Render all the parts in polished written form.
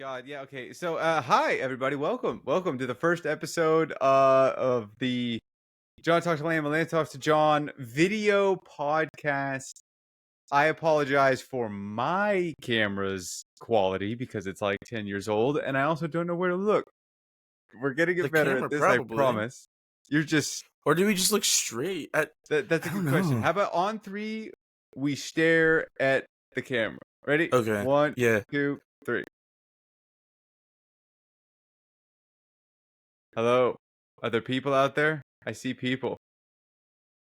God, yeah, okay. So, hi everybody, welcome to the first episode of the John Talks to Lamb and Lamb Talks to John video podcast. I apologize for my camera's quality because it's like 10 years old, and I also don't know where to look. We're gonna The get better camera, at this, I probably. promise. You're just Or do we just look straight at? that's a good question. How about on three, we stare at the camera? Ready? Okay. 1, Yeah. 2, 3. Hello? Are there people out there? I see people.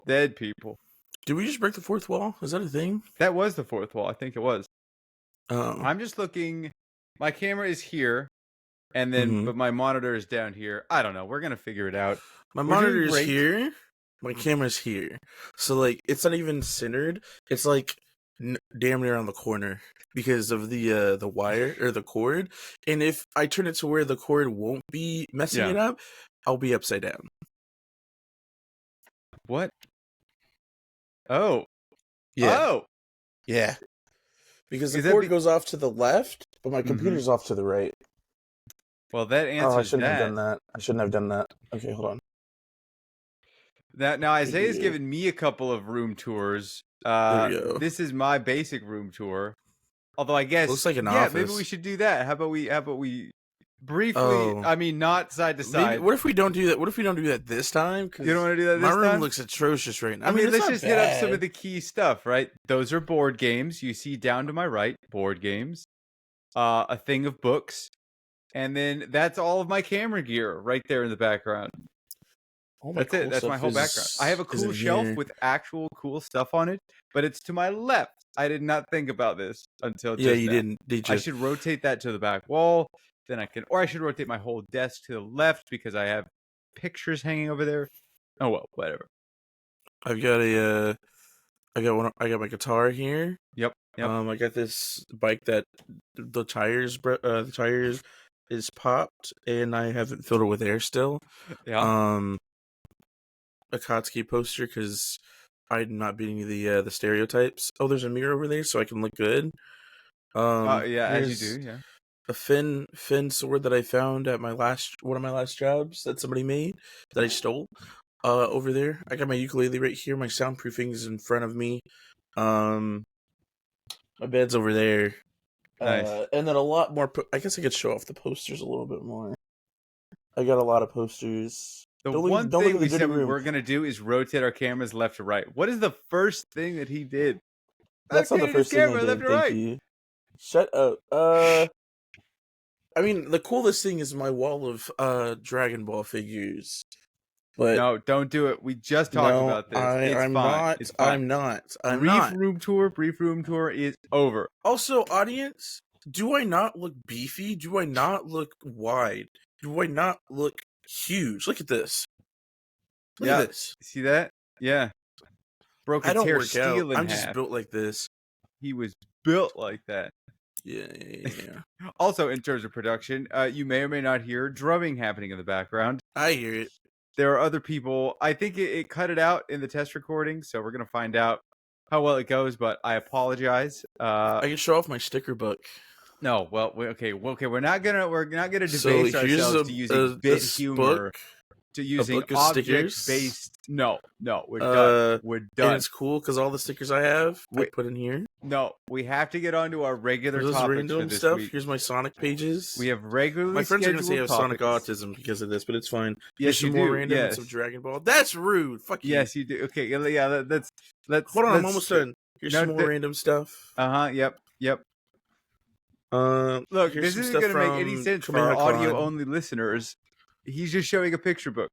Dead people. Did we just break the fourth wall? Is that a thing? That was the fourth wall. I think it was. Oh. I'm just looking. My camera is here, and then but my monitor is down here. I don't know. We're gonna figure it out. My monitor is here. My camera's here. So like, it's not even centered. It's like damn near on the corner because of the wire or the cord. And if I turn it to where the cord won't be messing it up, I'll be upside down. What? Oh. Yeah. Oh. Yeah. Because the cord goes off to the left, but my computer's off to the right. Well, that answers I shouldn't have done that. I shouldn't have done that. Okay, hold on. Now Isaiah's given me a couple of room tours. This is my basic room tour. Although I guess looks like an office. Maybe we should do that. How about we briefly? I mean, not side to side. Maybe, what if we don't do that? What if we don't do that this time? You don't want to do that this time? My room looks atrocious right now. I mean, let's just hit up some of the key stuff, right? Those are board games. You see down to my right, board games. A thing of books. And then that's all of my camera gear right there in the background. That's it. That's my whole background. I have a cool shelf with actual cool stuff on it, but it's to my left. I did not think about this until just you now. didn't. Did you? I should rotate that to the back wall. Then I can, or I should rotate my whole desk to the left because I have pictures hanging over there. Oh well, whatever. I've got I got my guitar here. Yep. I got this bike that the tires is popped, and I haven't filled it with air still. Yeah. A Kotsky poster because I'm not beating the stereotypes. Oh, there's a mirror over there, so I can look good. As you do. Yeah. A Finn sword that I found at one of my last jobs that somebody made that I stole. Over there, I got my ukulele right here. My soundproofing is in front of me. My bed's over there. Nice. And then a lot more. I guess I could show off the posters a little bit more. I got a lot of posters. The one thing we said we were going to do is rotate our cameras left to right. What is the first thing that he did? That's not the first thing I did. Thank you. Shut up. I mean, the coolest thing is my wall of Dragon Ball figures. But no, don't do it. We just talked about this. I'm not. Brief room tour is over. Also, audience, do I not look beefy? Do I not look wide? Do I not look huge? Look at this. Look at this. See that? Yeah. Broke his hair steel in half. I'm just built like this. He was built like that. Yeah. Also, in terms of production, you may or may not hear drumming happening in the background. I hear it. There are other people. I think it cut it out in the test recording, so we're gonna find out how well it goes. But I apologize. I can show off my sticker book. No, well, okay. We're not gonna debase ourselves to using bit humor, to using object-based. No, we're done. We're done. And it's cool because all the stickers I have, I put in here. No, we have to get onto our regular topics for this week. Here's my Sonic pages. We have regularly. My friends are gonna say I have Sonic topics. autism because of this, but it's fine. Yes, you more do. Random and some Dragon Ball. That's rude. Fuck you. Yes, you do. Okay, yeah. Let's. Hold on, I'm almost done. Here's some more random stuff. Yep. Look, this isn't going to make any sense for our audio-only listeners. He's just showing a picture book.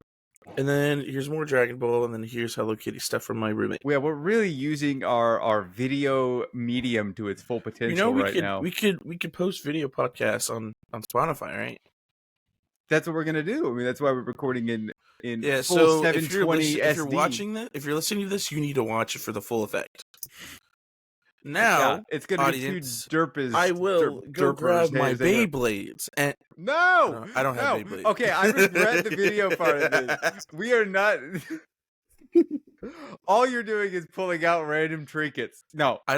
And then here's more Dragon Ball, and then here's Hello Kitty stuff from my roommate. Yeah, we're really using our video medium to its full potential now. We could post video podcasts on Spotify, right? That's what we're gonna do. I mean, that's why we're recording in full so 720 SD. If you're watching this, if you're listening to this, you need to watch it for the full effect. Now, it's gonna be two derpers. I will go grab my Beyblades. And no, I don't have Beyblades. Okay, I regret the video part of this. We are not. All you're doing is pulling out random trinkets. No, no. I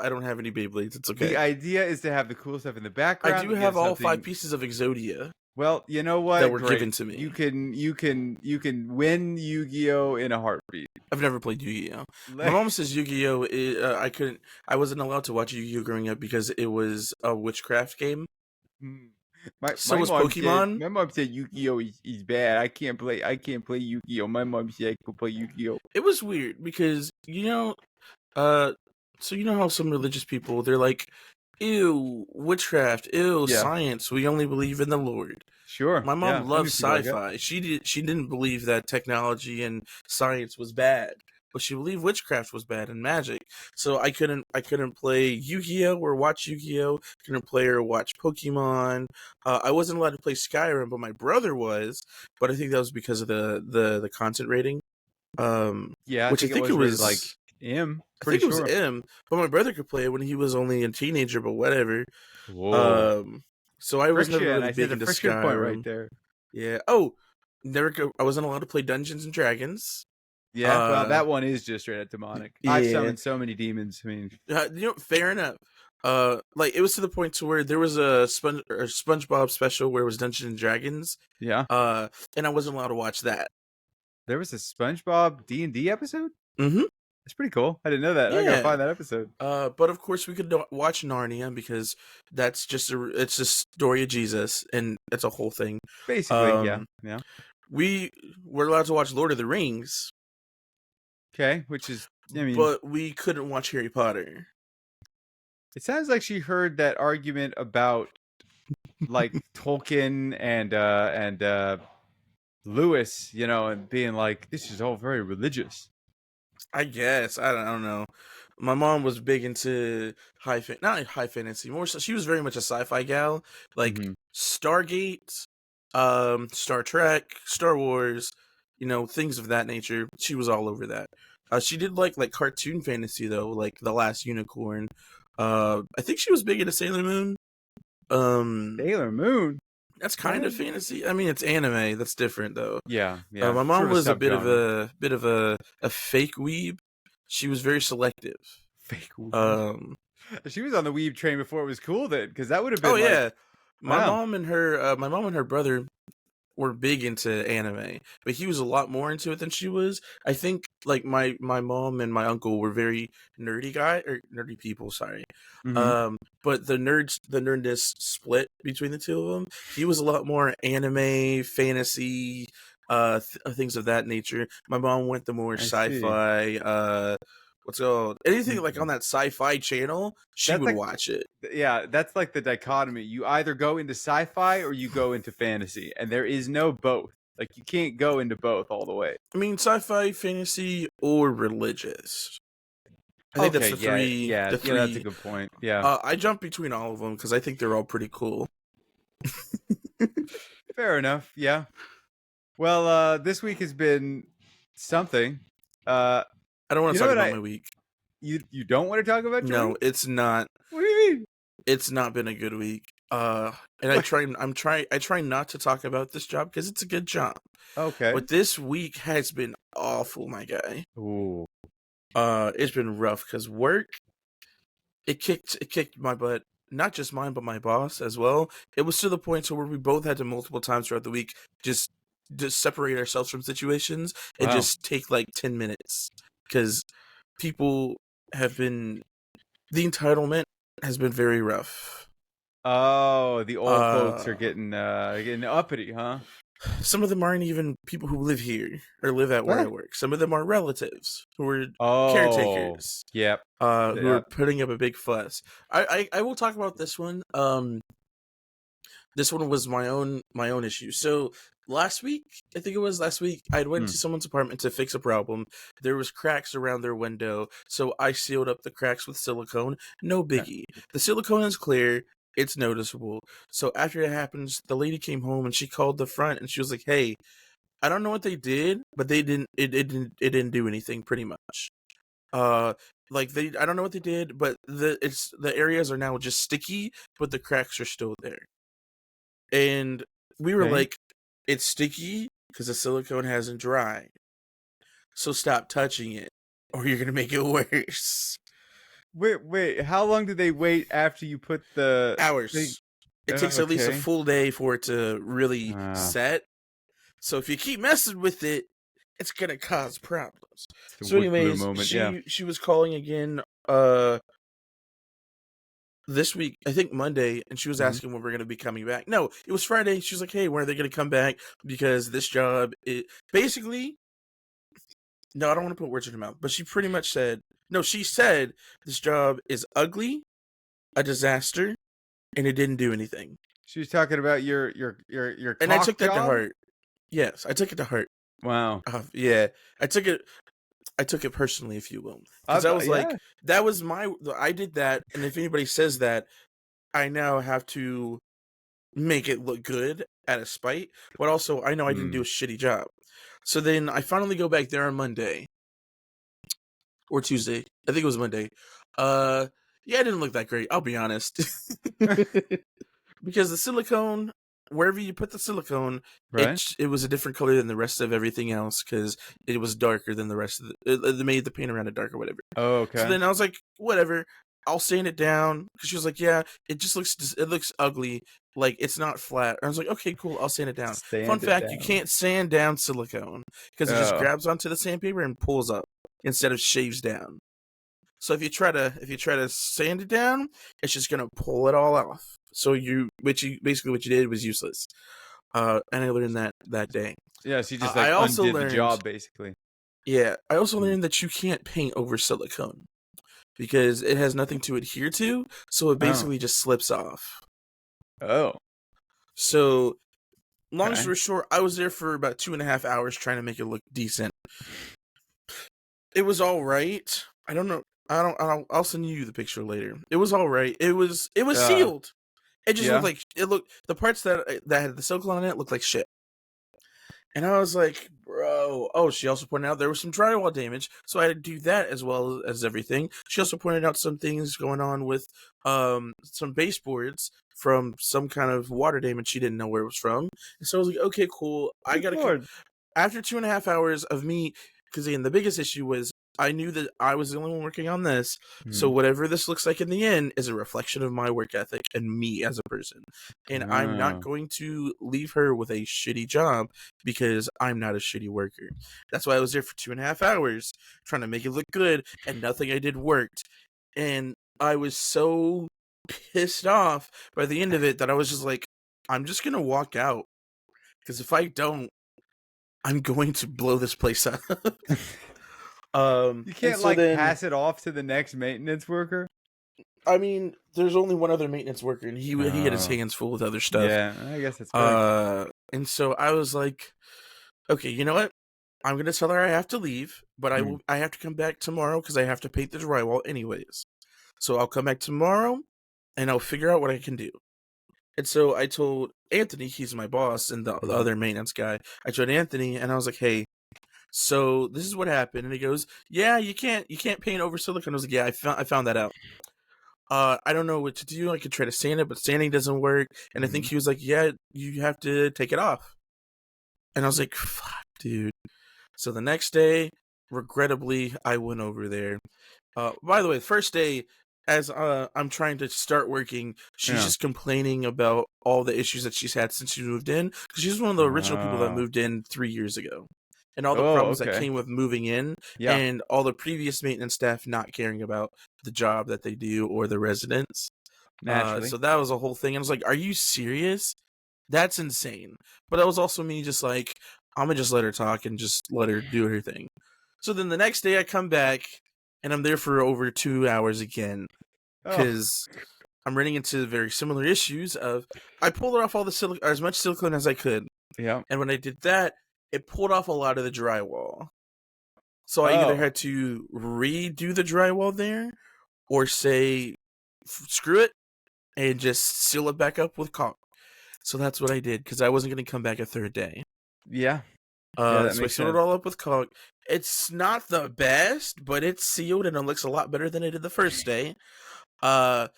don't have any Beyblades. It's The okay. idea is to have the cool stuff in the I background do that have gives all 5 something. pieces of Exodia Well, you know that what? were Great. given to You me. can win Yu-Gi-Oh in a heartbeat. I've never played Yu-Gi-Oh. My mom says Yu-Gi-Oh. I wasn't allowed to watch Yu-Gi-Oh growing up because it was a witchcraft game. Hmm. My So my was mom said Pokemon. my mom said Yu-Gi-Oh is bad. I can't play Yu-Gi-Oh. My mom said I could play Yu-Gi-Oh. It was weird because uh, so you know how some religious people they're like, ew, witchcraft, ew, Yeah, science. We only believe in the Lord. sure. My mom Yeah, I loves knew people like that. sci-fi. She didn't believe that technology and science was bad, but she believed witchcraft was bad and magic. So I couldn't play Yu-Gi-Oh or watch Yu-Gi-Oh. Couldn't play or watch Pokemon. I wasn't allowed to play Skyrim, but my brother was. But I think that was because of the content rating. Yeah, I Which think it was rated like M. I Pretty think it was sure. M, but my brother could play it when he was only a teenager. But whatever. Whoa, Um, so I was never friction! really I see big the into friction point right Skyrim. there. Yeah. Oh, never. I wasn't allowed to play Dungeons and Dragons. Yeah, well, Uh, that one is just straight up demonic. I've yeah. summoned so many demons. I mean, Fair enough. Like it was to the point to where there was a SpongeBob special where it was Dungeons and Dragons. yeah, Uh, and I wasn't allowed to watch that. there was a SpongeBob D&D episode. Mm-hmm. That's pretty cool. I didn't know that. I gotta Yeah. find that episode. But of course we could watch Narnia because that's just it's a story of Jesus and it's a whole thing. Basically, yeah, Um, yeah. we were allowed to watch Lord of the Rings, Okay, which is, I mean, but we couldn't watch Harry Potter. it sounds like she heard that argument about like Tolkien and Lewis, and being like, this is all very religious. I guess I don't know. My mom was big into not high fantasy, more so she was very much a sci-fi gal, like Hmm. Stargate, Star Trek, Star Wars, things of that nature. She was all over that. She did like cartoon fantasy though, like The Last Unicorn. I think she was big into Sailor Moon. Um, Sailor Moon. that's kind What? of fantasy. I mean, it's anime. That's different though. Yeah, yeah. My Sort mom of a was a bit of subgenre. a fake weeb. She was very selective. Fake weeb. Um, She was on the weeb train before it was cool then, because that would have oh been like, yeah, wow. my mom and her brother were big into anime, but he was a lot more into it than she was. I think like my mom and my uncle were very nerdy people. Sorry, Hmm. but the nerdness split between the two of them. He was a lot more anime, fantasy, things of that nature. My mom went the more I see. sci-fi. What's called anything like Mhm. on that sci-fi channel, she That's would like, watch it. yeah, that's like the dichotomy. You either go into sci-fi or you go into fantasy, and there is no both. Like you can't go into both all the way. I mean, sci-fi, fantasy, or religious. I think that's Okay, yeah, yeah, the yeah. That's a three. good point. Yeah, I jump between all of them because I think they're all pretty cool. fair enough. Yeah. Well, this week has been something. Uh, I don't want you to know talk what about I my week. you don't want to talk about your No, week? it's not. What do you mean? It's not been a good week. And What? I try not to talk about this job because it's a good job. Okay. But this week has been awful, my guy. Ooh. It's been rough because work it kicked my butt. Not just mine, but my boss as well. It was to the point to where we both had to multiple times throughout the week just separate ourselves from situations and Wow. just take like 10 minutes because people have been the entitlement has been very rough. Oh, the old folks are Uh, getting uppity, huh? some of them aren't even people who live here or live at where I What? work. Some of them are relatives who are Oh, caretakers, yep, who are yep. putting up a big fuss. I will talk about this one. This one was my own issue. So last week, I think it was last week, I went Hmm. to someone's apartment to fix a problem. There was cracks around their window, so I sealed up the cracks with silicone. No Okay. biggie. The silicone is clear. It's noticeable. So after it happens, the lady came home and she called the front and she was like, "Hey, I don't know what they did, but they didn't. It didn't do anything. Pretty much. Uh, like I don't know what they did, but the areas are now just sticky, but the cracks are still there." And we were Okay. like, it's sticky because the silicone hasn't dried. So stop touching it, or you're gonna make it worse. Wait. How long do they wait after you put the thing? Hours. It takes at least a Okay. full day for it to really Ah, set. So if you keep messing with it, it's gonna cause problems. it's the So, wood glue anyways, moment. Yeah. she was calling again this week, I think Monday, and she was Hmm. asking when we're gonna be coming back. No, it was Friday. She was like, "Hey, when are they gonna come back? Because this job, it basically." No, I don't want to put words in her mouth, but she pretty much said, "No, she said this job is ugly, a disaster, and it didn't do anything." She was talking about your And I caulk took that to job. heart. Yes, I took it to heart. Wow. Yeah, I took it. I took it personally, if you will, because I was like, Yeah. that was my. I did that, and if anybody says that, I now have to make it look good at a spite, but also I know I didn't do Mm. a shitty job. So then I finally go back there on Monday or Tuesday. I think it was Monday. Uh, yeah, it didn't look that great. I'll be honest. Because the silicone, wherever you put the silicone, Right. it was a different color than the rest of everything else because it was darker than the rest of it made the paint around it dark or whatever. Oh, So okay. then I was like, whatever, I'll sand it down. Because she was like, yeah, it looks ugly, like it's not flat. I was like, okay, cool, I'll sand it down. Fun Sand it fact: you down. can't sand down silicone because it just Oh. grabs onto the sandpaper and pulls up instead of shaves down. So if you try to sand it down, it's just gonna pull it all off. So basically what you did was useless. And I learned that day. Yeah. She just I like also undid the learned, job basically. yeah, I also Mm. learned that you can't paint over silicone because it has nothing to adhere to, so it Oh. basically just slips off. Oh. So long Okay. story short, I was there for about 2.5 hours trying to make it look decent. It was all right. I don't know. I'll send you the picture later. It was all right. It was Uh. sealed. It just looked Yeah. like it looked the parts that had the silicone on it looked like shit. And I was like, bro. Oh, she also pointed out there was some drywall damage, so I had to do that as well as everything. She also pointed out some things going on with some baseboards from some kind of water damage she didn't know where it was from. And so I was like, okay, cool. I Good gotta come lord. after 2.5 hours of me, because again, the biggest issue was I knew that I was the only one working on this. So Hmm. whatever this looks like in the end is a reflection of my work ethic and me as a person. And I'm not Oh. going to leave her with a shitty job because I'm not a shitty worker. That's why I was there for 2.5 hours trying to make it look good, and nothing I did worked. And I was so pissed off by the end of it that I was just like, I'm just gonna walk out. Because if I don't, I'm going to blow this place up. You And can't so like then, pass it off to the next maintenance worker. I mean, there's only one other maintenance worker, and he had his Oh. hands full with other stuff. Yeah. I guess that's fair. And so I was like, okay, you know what? I'm gonna tell her I have to leave, but Mm. I have to come back tomorrow because I have to paint the drywall anyways. So I'll come back tomorrow, and I'll figure out what I can do. And so I told Anthony, he's my boss, and the Mhm. other maintenance guy. I told Anthony, and I was like, hey, so this is what happened. And he goes, yeah, you can't paint over silicone. I was like, yeah, I found that out. I don't know what to do. I could try to sand it, but sanding doesn't work. And I think Mhm. he was like, yeah, you have to take it off. And I was like, fuck, dude. So the next day, regrettably, I went over there. By the way, the first day, as I'm trying to start working, she's Yeah. just complaining about all the issues that she's had since she moved in. Because she's one of the original people that Oh. moved in 3 years ago. And all the Oh, problems that okay. came with moving in, Yeah. and all the previous maintenance staff not caring about the job that they do or the residents. Naturally. So that was a whole thing. And I was like, are you serious? That's insane. But that was also me just like, I'm gonna just let her talk and just let her do her thing. So then the next day I come back and I'm there for over 2 hours again Oh. because I'm running into very similar issues of I pulled off all the as much silicone as I could, Yeah. and when I did that, it pulled off a lot of the drywall. So I either Oh. had to redo the drywall there or say screw it and just seal it back up with caulk. So that's what I did because I wasn't going to come back a third day. Yeah. Yeah, that So I makes sealed it sense. all up with caulk. It's not the best, but it's sealed and it looks a lot better than it did the first day. But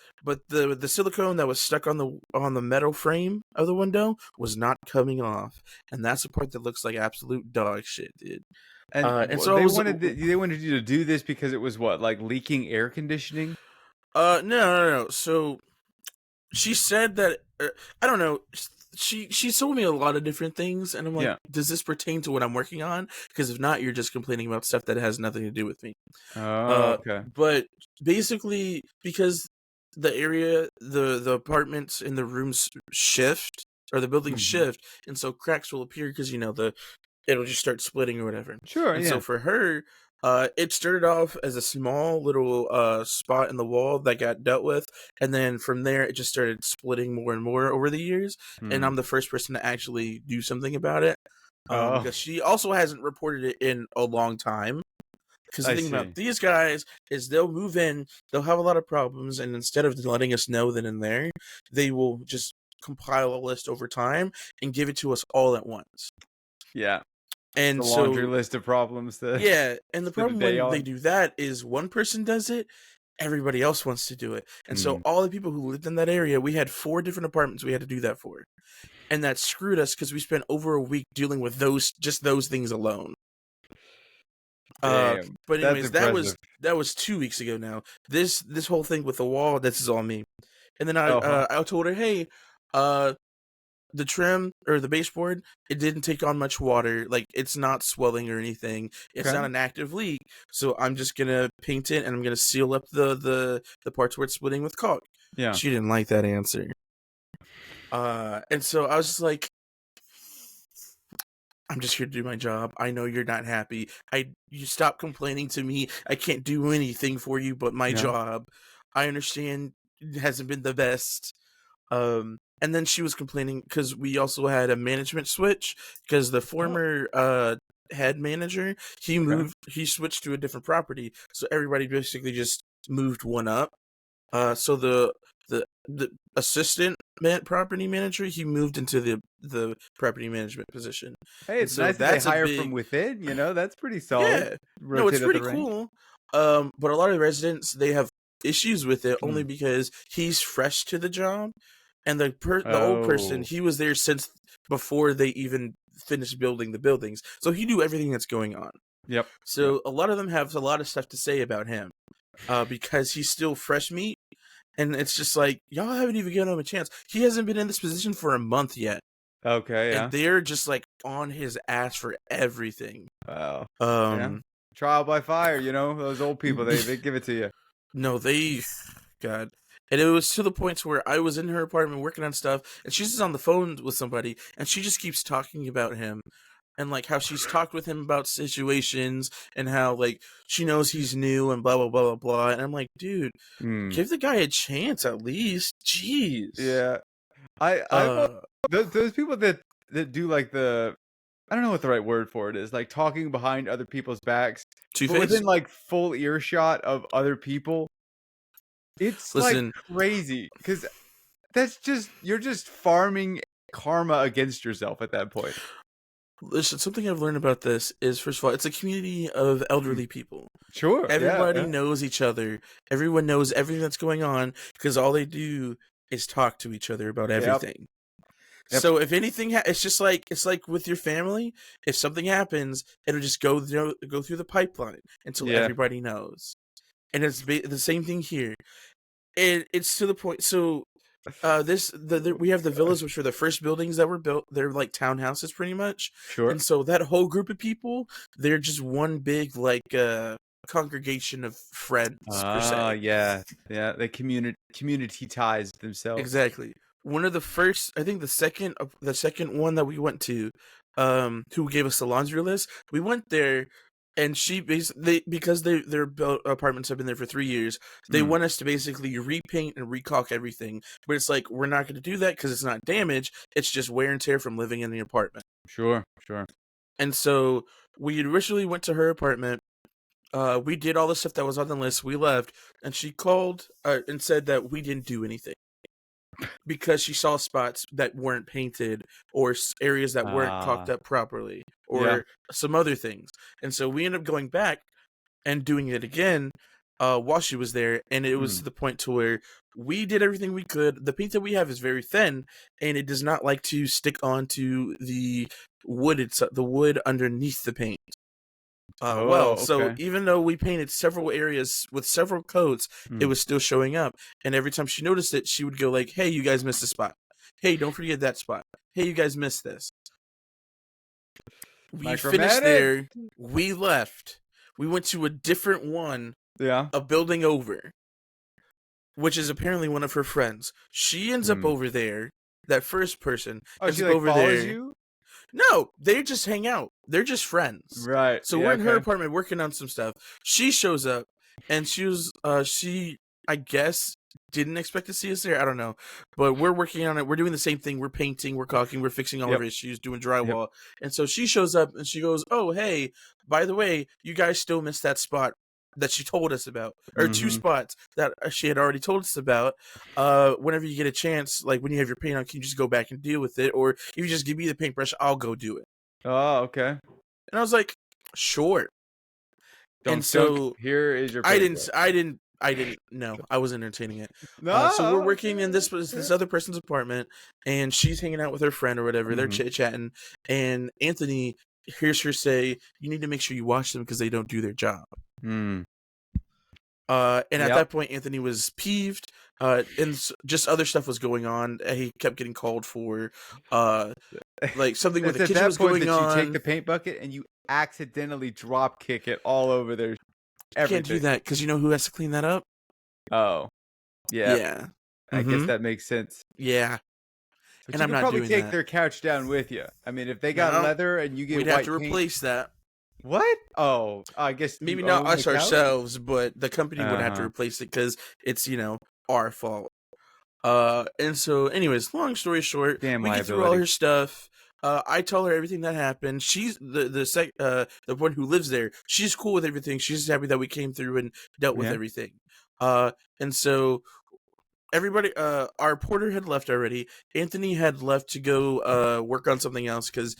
the silicone that was stuck on the metal frame of the window was not coming off, and that's the part that looks like absolute dog shit, dude. And And so I they was wanted you to do this because it was what, like leaking air conditioning? no. So she said that I don't know. She told me a lot of different things, and I'm like, Yeah. does this pertain to what I'm working on? Because if not, you're just complaining about stuff that has nothing to do with me. Oh, okay. But basically, because the area, the apartments in the rooms shift, or the buildings Mhm. shift, and so cracks will appear because it'll just start splitting or whatever. Sure, And yeah. so for her, it started off as a small little spot in the wall that got dealt with, and then from there it just started splitting more and more over the years. And Hmm. I'm the first person to actually do something about it, Oh, because she also hasn't reported it in a long time. Because the I thing about see. these guys is they'll move in, they'll have a lot of problems, and instead of letting us know then and there, they will just compile a list over time and give it to us all at once. Yeah. And The laundry so, list of problems to yeah, and the spend a problem day when they on. do that is one person does it, everybody else wants to do it. And so Hmm. all the people who lived in that area, we had 4 different apartments we had to do that for. And that screwed us because we spent over a week dealing with those things alone. Uh, Damn. but That's anyways, impressive. that was 2 weeks ago now. This whole thing with the wall, this is all me. And then Uh-huh. I told her, hey, uh, the trim or the baseboard, it didn't take on much water. Like it's not swelling or anything. It's Okay. not an active leak. So I'm just gonna paint it and I'm gonna seal up the parts where it's splitting with caulk. Yeah. She didn't like that answer. And so I was just like, I'm just here to do my job. I know you're not happy. You stop complaining to me. I can't do anything for you but my Yeah. job. I understand it hasn't been the best. And then she was complaining because we also had a management switch because the Oh, former head manager okay. he switched to a different property, so everybody basically just moved one up. So the assistant property manager he moved into the property management position, Hey, and it's so nice that they that's a hire from big within, that's pretty solid. yeah. No, it's Rotate up the pretty ranks. cool. But a lot of residents they have issues with it only Hmm. because he's fresh to the job, and the old person Oh. he was there since before they even finished building the buildings, so he knew everything that's going on. Yep. Yep. So a lot of them have a lot of stuff to say about him, because he's still fresh meat, and it's just like y'all haven't even given him a chance. He hasn't been in this position for a month yet, Okay, and yeah. they're just like on his ass for everything. Wow. Yeah. Um, Trial by fire, those old people, they give it to you. No, God. And it was to the point to where I was in her apartment working on stuff, and she's just on the phone with somebody, and she just keeps talking about him, and like how she's talked with him about situations, and how like she knows he's new, and blah blah blah blah blah. And I'm like, dude, Hmm. give the guy a chance at least. Jeez. Yeah. I've Uh, those people that do like I don't know what the right word for it is, like talking behind other people's backs, Two but Face. within like full earshot of other people. It's like Listen, crazy because you're just farming karma against yourself at that point. listen. Something I've learned about this is, first of all, it's a community of Mm. elderly people. Sure. Yeah. Everybody Yeah. knows each other. Everyone knows everything that's going on because all they do is talk to each other about Yep. everything. Yep. So if anything, it's like with your family. If something happens, it'll just go through the pipeline until Yeah. everybody knows. And it's the same thing here. It's to the point. So we have the villas, which are the first buildings that were built. They're like townhouses, pretty much. Sure. And so that whole group of people, they're just one big like congregation of friends per Ah, se. yeah. Yeah. They community ties themselves. Exactly. One of the first, I think the second one that we went to, who gave us the laundry list. We went there, and she basically because their apartments have been there for 3 years. They Mm. want us to basically repaint and recaulk everything, but it's like we're not going to do that because it's not damage. It's just wear and tear from living in the apartment. Sure. Sure. And so we originally went to her apartment. We did all the stuff that was on the list. We left, and she called and said that we didn't do anything because she saw spots that weren't painted or areas that weren't caulked Ah. up properly Yeah. or some other things. And so we ended up going back and doing it again while she was there, and it was Mm. to the point to where we did everything we could. The paint that we have is very thin, and it does not like to stick onto the wood. It's the wood underneath the paint. Oh, So okay. even though we painted several areas with several coats, it Mm. was still showing up. And every time she noticed it, she would go like, "Hey, you guys missed a spot. Hey, don't forget that spot. Hey, you guys missed this." We finished Micromanage. there. We left. We went to a different one, Yeah. a building over, which is apparently one of her friends. She ends up Hmm. over there. That first person Oh, ends she up like over follows there. you. No, they just hang out. They're just friends. Right. So Yeah. we're in her Okay. apartment working on some stuff. She shows up and she I guess didn't expect to see us there. I don't know. But we're working on it. We're doing the same thing. We're painting, we're caulking, we're fixing all of Yep. our issues, doing Yep. drywall. And so she shows up and she goes, "Oh, hey, by the way, you guys still missed that spot that she told us about, or two Mm-hmm. spots that she had already told us about. Whenever you get a chance, like when you have your paint on, can you just go back and deal with it? Or if you just give me the paintbrush, I'll go do it." Oh, okay. And I was like, "Sure." And Dunk dunk. so Here is your I paintbrush. didn't, I didn't, I didn't. No, I wasn't entertaining it. So we're No. working in Okay. this other person's apartment, and she's hanging out with her friend or whatever. They're Mm-hmm. chit chatting, and Anthony hears her say, "You need to make sure you watch them because they don't do their job." Hmm. And at Yep. that point, Anthony was peeved. Just other stuff was going on. He kept getting called for, like something with It's the at kitchen that was point going that you take the on. paint bucket and you accidentally drop kick it all over their You can't do everything. that because you know who has to clean that up? Oh, yeah. Yeah. I guess Mm-hmm. that makes sense. Yeah. But And you I'm could not probably doing take that. their couch down with you. I mean, if they got No, leather and you get we'd have to white paint, replace that. what? Oh, I guess Maybe you not own the us couch. ourselves, but the company would have to Uh-huh. replace it because it's our fault. And so, anyways, long story short, Damn we get through all liability. her stuff. I tell her everything that happened. She's the one who lives there. She's cool with everything. She's just happy that we came through and dealt with Yeah. everything. And so everybody, our porter had left already. Anthony had left to go work on something else because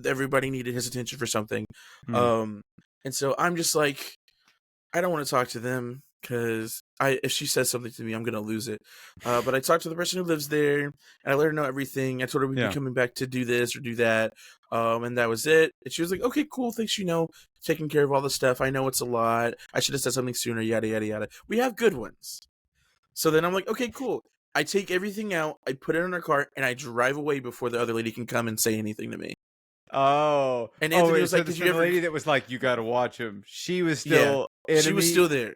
everybody needed his attention for something. Hmm. Um, and so I'm just like, I don't want to talk to them because if she says something to me, I'm gonna lose it. But I talked to the person who lives there, and I let her know everything. I told her we'd be Yeah. coming back to do this or do that, and that was it. And she was like, "Okay, cool. Thanks. Taking care of all the stuff. I know it's a lot. I should have said something sooner. Yada yada yada. We have good ones." So then I'm like, "Okay, cool." I take everything out, I put it in her car, and I drive away before the other lady can come and say anything to me. Oh. And Oh Anthony wait. was So like, the, "Did so you the ever?" lady that was like, you got to watch him. She was Yeah, still she was enemy, still there.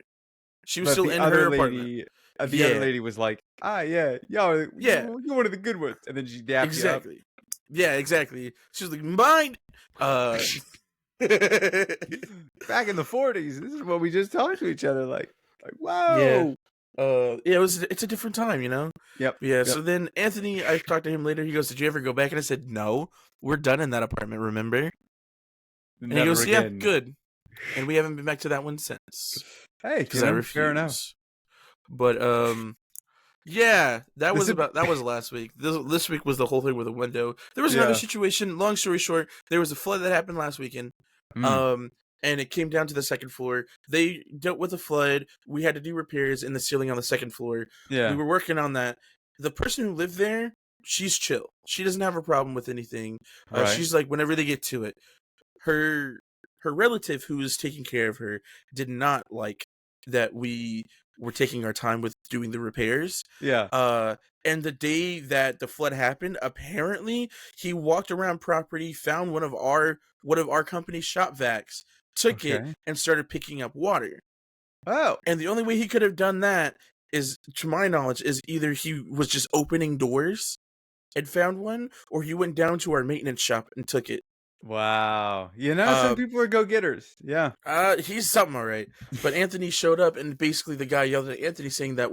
She was but still the in other her apartment. lady, Yeah, was like, yeah, yo, yeah, you're one of the good ones, and then she dapped you up. exactly. Yeah, exactly. She was like, "Mine." Uh, Back in the 40s, this is what we just talked to each other like yeah. whoa. Yeah. It's a different time, you know. Yep. Yeah. Yep. So then Anthony, I talked to him later. He goes, "Did you ever go back?" And I said, "No, we're done in that apartment. Remember?" And he Never goes, "Yeah, again. good." And we haven't been back to that one since Hey, because I fair enough. refuse. But yeah, This is that was last week. This week was the whole thing with the window. There was another yeah. situation. Long story short, there was a flood that happened last weekend. Mm, Um, and it came down to the second floor. They dealt with a flood. We had to do repairs in the ceiling on the second floor. We yeah. were working on that. The person who lived there, she's chill. She doesn't have a problem with anything. Right. She's like, whenever they get to it, her her relative who was taking care of her did not like that we were taking our time with doing the repairs. Yeah. Uh, and the day that the flood happened, apparently he walked around property, found one of our company's shop vacs, took it, Okay. and started picking up water. Oh. And the only way he could have done that is, to my knowledge, is either he was just opening doors and found one, or he went down to our maintenance shop and took it. Wow. Some Uh, people are go-getters. Yeah. he's something all right. But Anthony showed up, and basically the guy yelled at Anthony saying that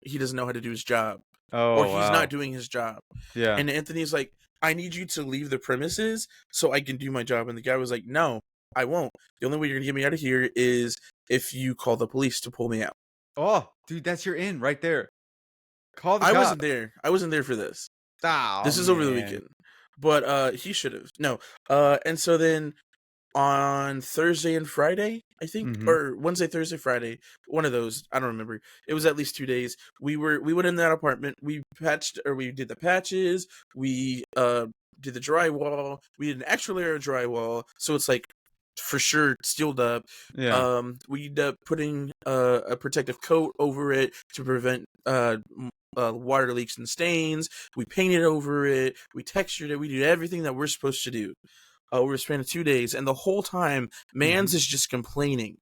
he doesn't know how to do his job, or Oh, he's not wow. doing his job. Yeah. And Anthony's like, "I need you to leave the premises so I can do my job." And the guy was like, "No, I won't. The only way you're gonna get me out of here is if you call the police to pull me out." Oh, dude, that's your in right there. Call the I cops. wasn't there. I wasn't there for this. Oh, This is over the man. weekend. But he should have. No. And so then on Thursday and Friday, I think, Mm-hmm. or Wednesday, Thursday, Friday, one of those. I don't remember. It was at least 2 days. We went in that apartment. We did the patches. We did the drywall. We did an extra layer of drywall. So it's like for sure sealed up. Yeah. We ended up putting a protective coat over it to prevent water leaks and stains. We painted over it. We textured it. We did everything that we're supposed to do over a span of 2 days. And the whole time, Mans is just complaining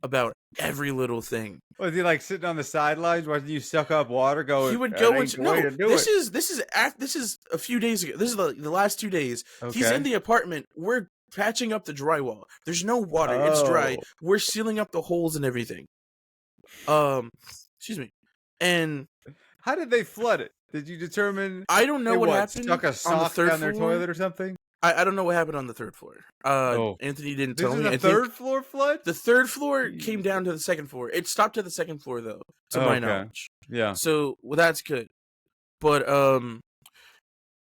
about every little thing. Was he like sitting on the sidelines watching you suck up water? He Going, would that go ain't into the way to do it. this is a few days ago. This is the last 2 days. He's Okay. in the apartment. We're patching up the drywall. There's no water. It's dry. Oh. We're sealing up the holes and everything. Excuse me. And How did they flood it? Did you determine I don't know they what happened stuck a on the sock third down their floor. toilet or something? I don't know what happened on the third floor. Oh. Anthony didn't This tell is me. a I third think floor flood? the third floor Jeez. came down to the second floor. It stopped at the second floor though, to Oh, my okay. knowledge. Yeah. So well, that's good. But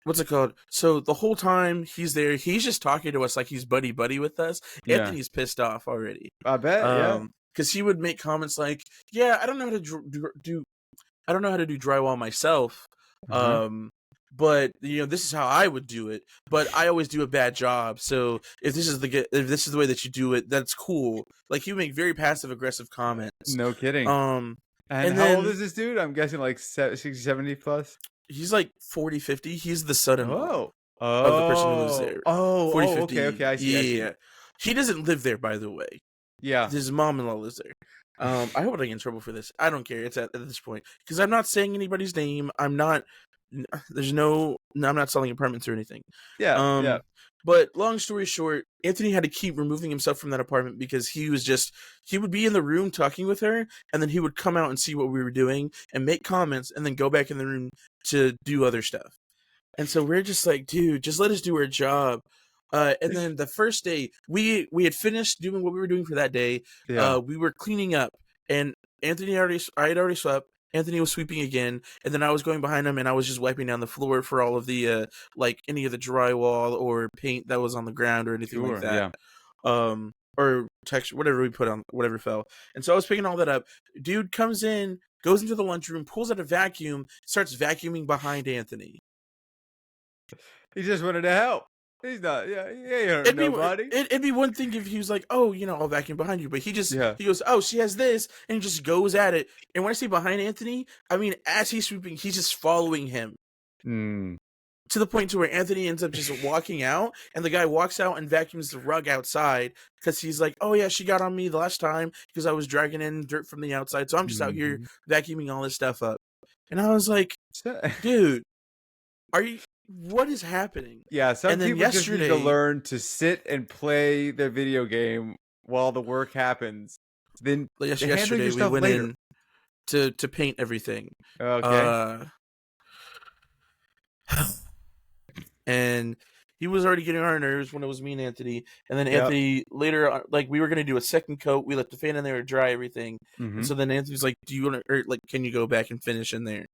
what's it called? So the whole time he's there, he's just talking to us like he's buddy with us. Yeah. Anthony's pissed off already. I bet, yeah. Because he would make comments like, "Yeah, I don't know how to I don't know how to do drywall myself. Uh-huh. But this is how I would do it. But I always do a bad job. So if this is the way that you do it, that's cool." Like he would make very passive aggressive comments. No kidding. And how old is this dude? I'm guessing like 60, 70 plus. He's like 40, 50. He's the son-in-law Oh. of the person who lives there. Oh. 40, Oh, 50. okay. I see. Yeah. He doesn't live there, by the way. Yeah. His mom-in-law lives there. I hope I don't get in trouble for this. I don't care. It's at this point because I'm not saying anybody's name. I'm not. I'm not selling apartments or anything. Yeah. Yeah. But long story short, Anthony had to keep removing himself from that apartment because he would be in the room talking with her, and then he would come out and see what we were doing and make comments, and then go back in the room to do other stuff. And so we're just like, dude, just let us do our job. And then the first day, we had finished doing what we were doing for that day. Yeah. We were cleaning up, and I had already swept. Anthony was sweeping again, and then I was going behind him, and I was just wiping down the floor for all of the like any of the drywall or paint that was on the ground or anything like that. Yeah. Or texture, whatever we put on, whatever fell. And so I was picking all that up. Dude comes in, goes into the lunchroom, pulls out a vacuum, starts vacuuming behind Anthony. He just wanted to help. He's not. Yeah. He ain't hurt nobody. It'd be one thing if he was like, "Oh, I'll vacuum behind you," but he goes, "Oh, she has this," and he just goes at it. And when I say behind Anthony, I mean as he's sweeping, he's just following him to the point to where Anthony ends up just walking out, and the guy walks out and vacuums the rug outside because he's like, "Oh yeah, she got on me the last time because I was dragging in dirt from the outside, so I'm just out here vacuuming all this stuff up." And I was like, "Dude, what is happening?" Yeah, some people just need to yesterday- learn to sit and play their video game while the work happens. Then handle Yesterday your we stuff went later. in to paint everything. Okay. And he was already getting on our nerves when it was me and Anthony. And then Yep. Anthony later, like we were gonna do a second coat. We left the fan in there to dry everything. And so then Anthony's like, "Do you want to, or like, can you go back and finish in there?"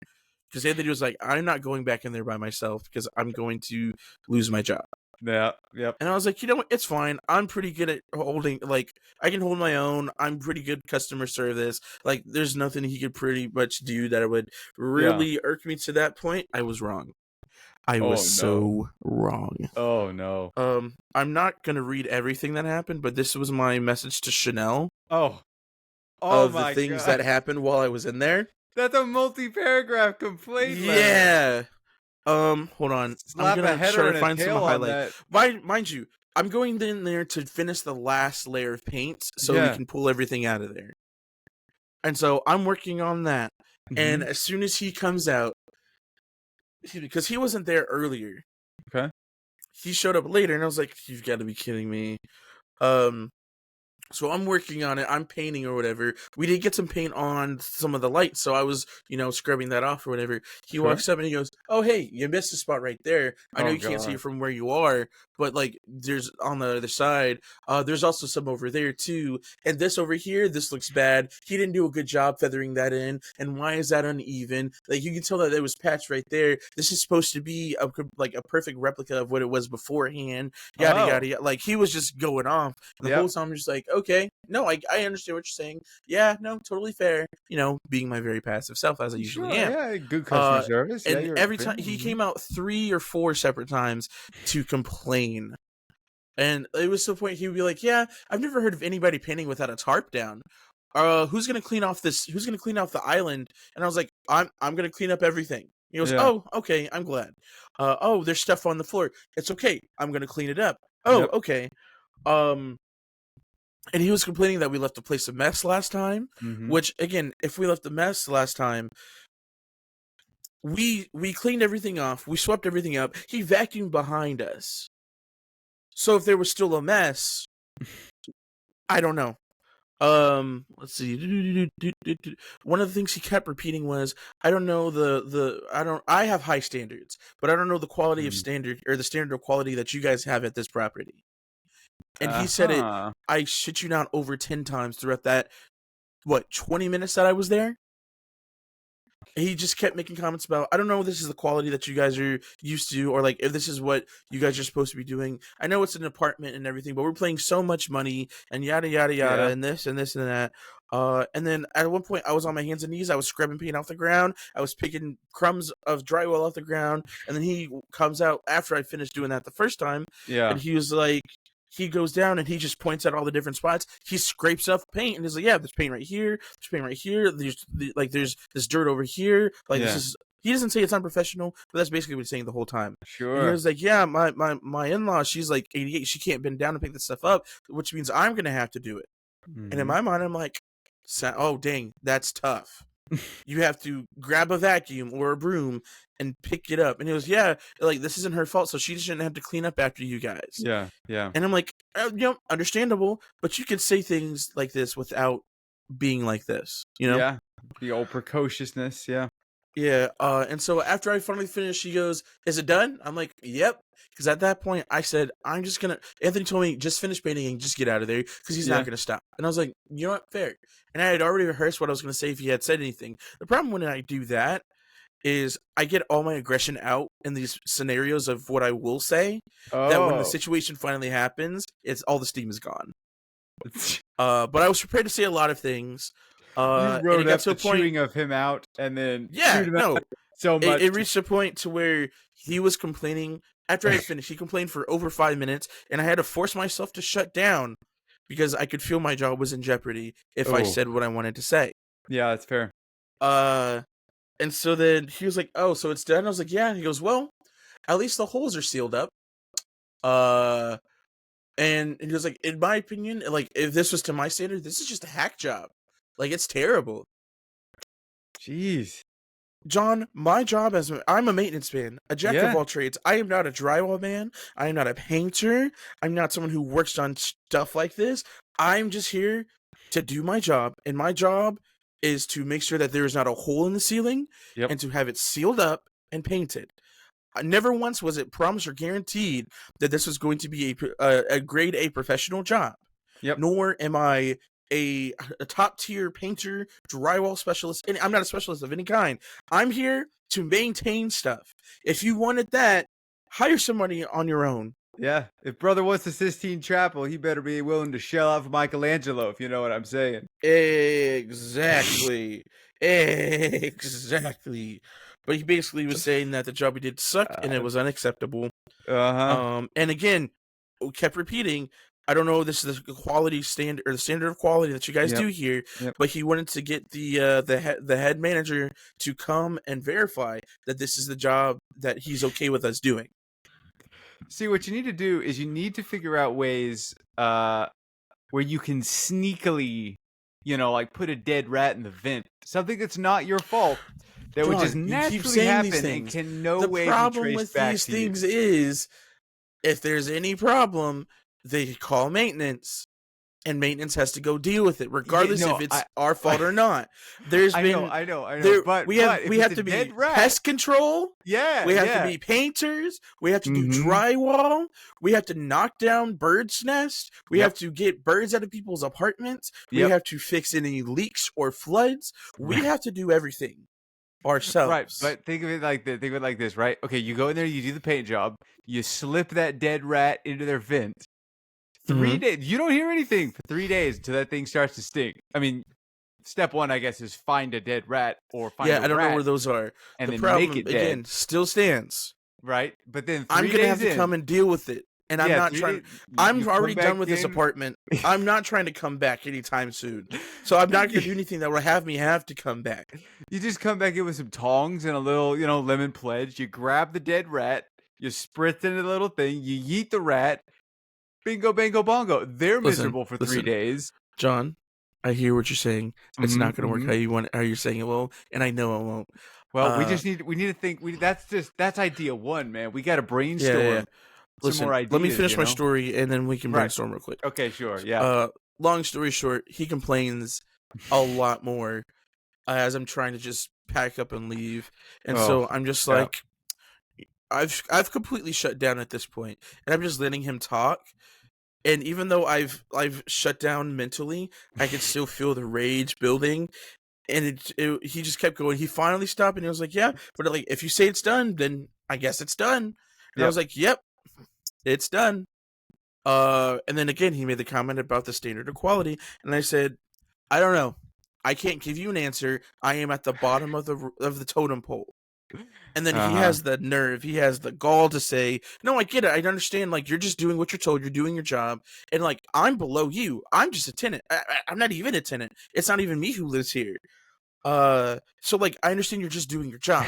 Because Anthony was like, "I'm not going back in there by myself because I'm going to lose my job." Yeah. Yep. And I was like, "You know what? It's fine. I'm pretty good at holding, like, I can hold my own. I'm pretty good customer service. Like, there's nothing he could pretty much do that would really irk me to that point." I was wrong. I was so wrong. Oh no. I'm not gonna read everything that happened, but this was my message to Chanel Oh of my the things God. that happened while I was in there. That's a multi-paragraph complaint letter. Yeah. Hold on. Slap I'm a gonna header try and to a find some tail on highlight. that. Mind you, I'm going in there to finish the last layer of paint so we can pull everything out of there. And so I'm working on that. And as soon as he comes out, because he wasn't there earlier. Okay. He showed up later, and I was like, "You've got to be kidding me." So I'm working on it. I'm painting or whatever. We did get some paint on some of the lights, so I was, scrubbing that off or whatever. He walks up and he goes, "Oh, hey, you missed a spot right there. I know you can't see it from where you are, but like, there's on the other side. There's also some over there too. And this over here, this looks bad. He didn't do a good job feathering that in. And why is that uneven? Like, you can tell that it was patched right there. This is supposed to be a perfect replica of what it was beforehand. Yada yada yada." Like, he was just going off. And the whole time I'm just like, okay, no, I understand what you're saying. Yeah, no, totally fair. Being my very passive self as I usually am. Yeah, good customer service. And every time he came out 3 or 4 separate times to complain And it was to the point he would be like, "Yeah, I've never heard of anybody painting without a tarp down. Who's gonna clean off this? Who's gonna clean off the island?" And I was like, "I'm gonna clean up everything." He goes, Yeah. "Oh, okay, I'm glad." Oh, there's stuff on the floor. It's okay. I'm gonna clean it up. Oh, Yep. okay. Um, and he was complaining that we left the place a mess last time. Mm-hmm. Which again, if we left a mess last time, we cleaned everything off. We swept everything up. He vacuumed behind us. So if there was still a mess, I don't know. Let's see. One of the things he kept repeating was, I don't know I have high standards, but I don't know the quality of standard or the standard of quality that you guys have at this property. And he said it, Uh-huh. I shit you not, over 10 times throughout that, 20 minutes that I was there? He just kept making comments about, I don't know if this is the quality that you guys are used to, or like if this is what you guys are supposed to be doing. I know it's an apartment and everything, but we're paying so much money and yada yada yada Yeah. and this and this and that. And then at one point I was on my hands and knees, I was scrubbing paint off the ground, I was picking crumbs of drywall off the ground, and then he comes out after I finished doing that the first time, Yeah. and he was like, he goes down and he just points out all the different spots. He scrapes up paint and is like, "Yeah, there's paint right here. There's paint right here. There's this dirt over here. Like this Yeah. is." He doesn't say it's unprofessional, but that's basically what he's saying the whole time. And he Sure. was like, "Yeah, my in-law, she's like 88. She can't bend down and pick this stuff up, which means I'm gonna have to do it." And in Mm-hmm. my mind, I'm like, "Oh dang, that's tough. You have to grab a vacuum or a broom and pick it up." And he goes, "Yeah, like this isn't her fault, so she shouldn't have to clean up after you guys." Yeah. Yeah. And I'm like, understandable, but you could say things like this without being like this, you know? Yeah. The old precociousness. Yeah. Yeah. And so after I finally finished, she goes, "Is it done?" I'm like, "Yep." Because at that point, I said, "I'm just gonna." Anthony told me, "Just finish painting and just get out of there," because he's Yeah. not gonna stop. And I was like, "You know what? Fair." And I had already rehearsed what I was gonna say if he had said anything. The problem when I do that is I get all my aggression out in these scenarios of what I will say. That when the Oh. situation finally happens, it's all the steam is gone. But I was prepared to say a lot of things. You And it wrote got up to the a point. chewing of him out and then Yeah, chewed him out no, so much. it reached a point to where he was complaining. After I had finished, he complained for over 5 minutes, and I had to force myself to shut down because I could feel my job was in jeopardy if I Oh. said what I wanted to say. Yeah, that's fair. And so then he was like, "Oh, so it's done?" I was like, "Yeah." And he goes, "Well, at least the holes are sealed up." Uh, and he was like, "In my opinion, like if this was to my standard, this is just a hack job. Like it's terrible." Jeez. John, my job I'm a maintenance man, a jack of Yeah. all trades. I am not a drywall man. I am not a painter. I'm not someone who works on stuff like this. I'm just here to do my job, and my job is to make sure that there is not a hole in the ceiling Yep. and to have it sealed up and painted. Never once was it promised or guaranteed that this was going to be a grade A professional job. Yep. Nor am I a top tier painter, drywall specialist. And I'm not a specialist of any kind. I'm here to maintain stuff. If you wanted that, hire somebody on your own. Yeah. If brother wants the Sistine Chapel, he better be willing to shell out for Michelangelo, if you know what I'm saying. Exactly. Exactly. But he basically was saying that the job he did sucked and it was unacceptable. Uh-huh. And again, we kept repeating, I don't know if this is the quality standard or the standard of quality that you guys do here, but he wanted to get the head manager to come and verify that this is the job that he's okay with us doing. See, what you need to do is you need to figure out ways where you can sneakily, like put a dead rat in the vent. Something that's not your fault. That John, would just you keep naturally saying happen these and things. can no The way be problem traced with back these to you. things is, if there's any problem, they call maintenance, and maintenance has to go deal with it, regardless if it's our fault or not. I know. But we have to be dead rat, pest control. Yeah, we have to be painters. We have to do drywall. We have to knock down birds' nests. We have to get birds out of people's apartments. We have to fix any leaks or floods. We have to do everything ourselves. Right, but think of it like this, right? Okay, you go in there, you do the paint job, you slip that dead rat into their vent. 3 days, you don't hear anything for 3 days until that thing starts to stink. I mean, step one, I guess, is find a dead rat or find a rat. I don't know where those are. And the then problem, make it dead. again, still stands. Right, but then I'm gonna have to come and deal with it. and I'm Yeah, not 3 trying. days. You I'm come already back done with this in. apartment. I'm not trying to come back anytime soon. So I'm not going to do anything that will have me have to come back. You just come back in with some tongs and a little, lemon pledge. You grab the dead rat, you spritz into the little thing, you yeet the rat. Bingo, bango, bongo. They're Listen, miserable for 3 listen, days. John. I hear what you're saying. It's Hmm not going to work hmm how you're saying it will, and I know it won't. Well, Uh, we need to think. That's idea one, man. We got to yeah. brainstorm some Listen, more let me ideas. finish my story, and then we can Right. brainstorm real quick. Okay, sure. Yeah. Uh, Long story short, he complains a lot more as I'm trying to just pack up and leave, and Oh, so I'm just yeah. like, I've completely shut down at this point, and I'm just letting him talk. And even though I've shut down mentally, I could still feel the rage building. And he just kept going. He finally stopped, and he was like, "Yeah, but like if you say it's done, then I guess it's done." And I Yep. was like, "Yep, it's done." And then again, he made the comment about the standard of quality, and I said, "I don't know. I can't give you an answer. I am at the bottom of the totem pole." And then he Uh-huh. has the nerve, he has the gall to say, "No, I get it. I understand. Like you're just doing what you're told. You're doing your job, and like I'm below you. I'm just a tenant. I'm not even a tenant. It's not even me who lives here. So like I understand you're just doing your job."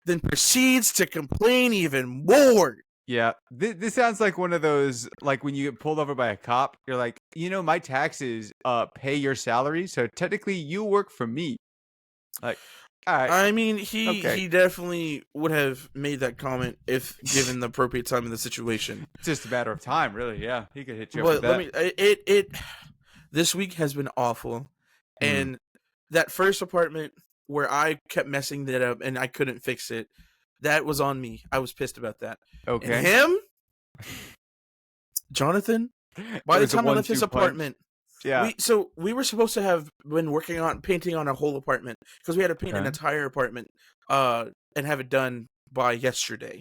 Then proceeds to complain even more. Yeah. This sounds like one of those, like when you get pulled over by a cop, you're like, my taxes pay your salary, so technically you work for me. Like, all right, I mean, okay. he definitely would have made that comment if given the appropriate time in the situation. It's just a matter of time, really. Yeah, he could hit you up with But let that. me it this week has been awful. Hmm. And that first apartment where I kept messing that up and I couldn't fix it, that was on me. I was pissed about that. And Okay. him, Jonathan, It by the was a time I left his 1-2 punch. apartment, Yeah. we were supposed to have been working on painting on a whole apartment because we had to paint an Okay. entire apartment and have it done by yesterday.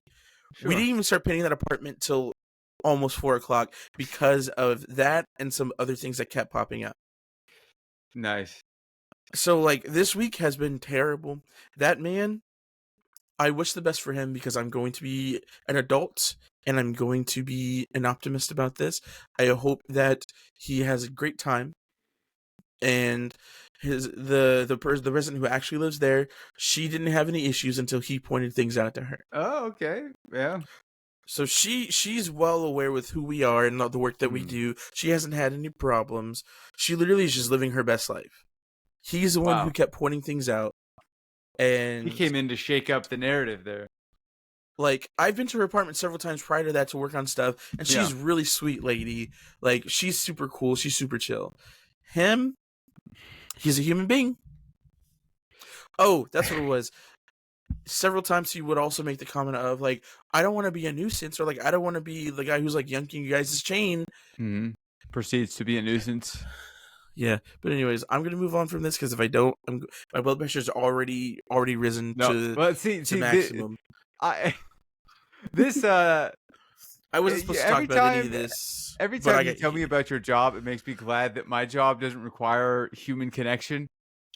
We Sure. didn't even start painting that apartment till almost 4 o'clock because of that and some other things that kept popping up. Nice. So like this week has been terrible. That man, I wish the best for him because I'm going to be an adult and I'm going to be an optimist about this. I hope that he has a great time and the resident who actually lives there, she didn't have any issues until he pointed things out to her. Oh, okay. Yeah. So she's well aware with who we are and the work that we Hmm. do. She hasn't had any problems. She literally is just living her best life. He's the one who Wow. kept pointing things out. He And came in to shake up the narrative there. like I've been to her apartment several times prior to that to work on stuff, and Yeah. she's really sweet lady. Like she's super cool, she's super chill. Him, he's a human being. Oh, that's what it was. Several times he would also make the comment of like, I don't want to be a nuisance, or like I don't want to be the guy who's like yanking you guys' chain. Hmm. Proceeds to be a nuisance. Yeah, but anyways, I'm gonna move on from this because if I don't, my blood pressure's already risen No, well, to maximum. I this I wasn't supposed to talk every about any of time this, every but I time you got tell me about your job, it makes me glad that my job doesn't require human connection.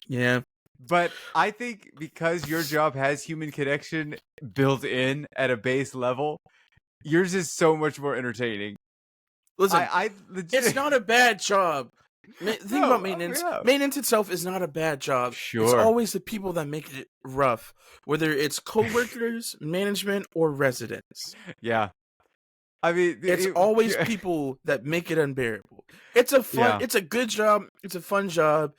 yeah. But I think because your job has human connection built in at a base level, yours is so much more entertaining. Listen, I it's legit not a bad job. Think about no, maintenance. yeah, Maintenance itself is not a bad job. It's sure, always the people that make it rough, whether it's coworkers, management, or residents. yeah. I mean, It's always people that make it unbearable. yeah, It's a good job. It's a fun job.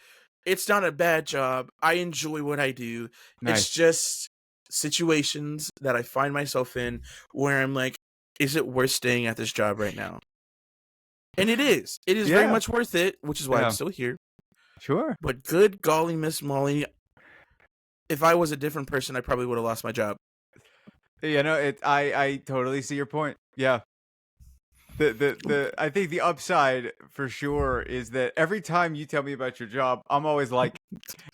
It's not a bad job. I enjoy what I do. It's nice. just situations that I find myself in where I'm like, is it worth staying at this job right now? And it is. It is very Yeah, much worth it, which is why I'm yeah, still here. sure. But good golly, Miss Molly, if I was a different person, I probably would have lost my job. I totally see your point. Yeah. I think the upside for sure is that every time you tell me about your job, I'm always like,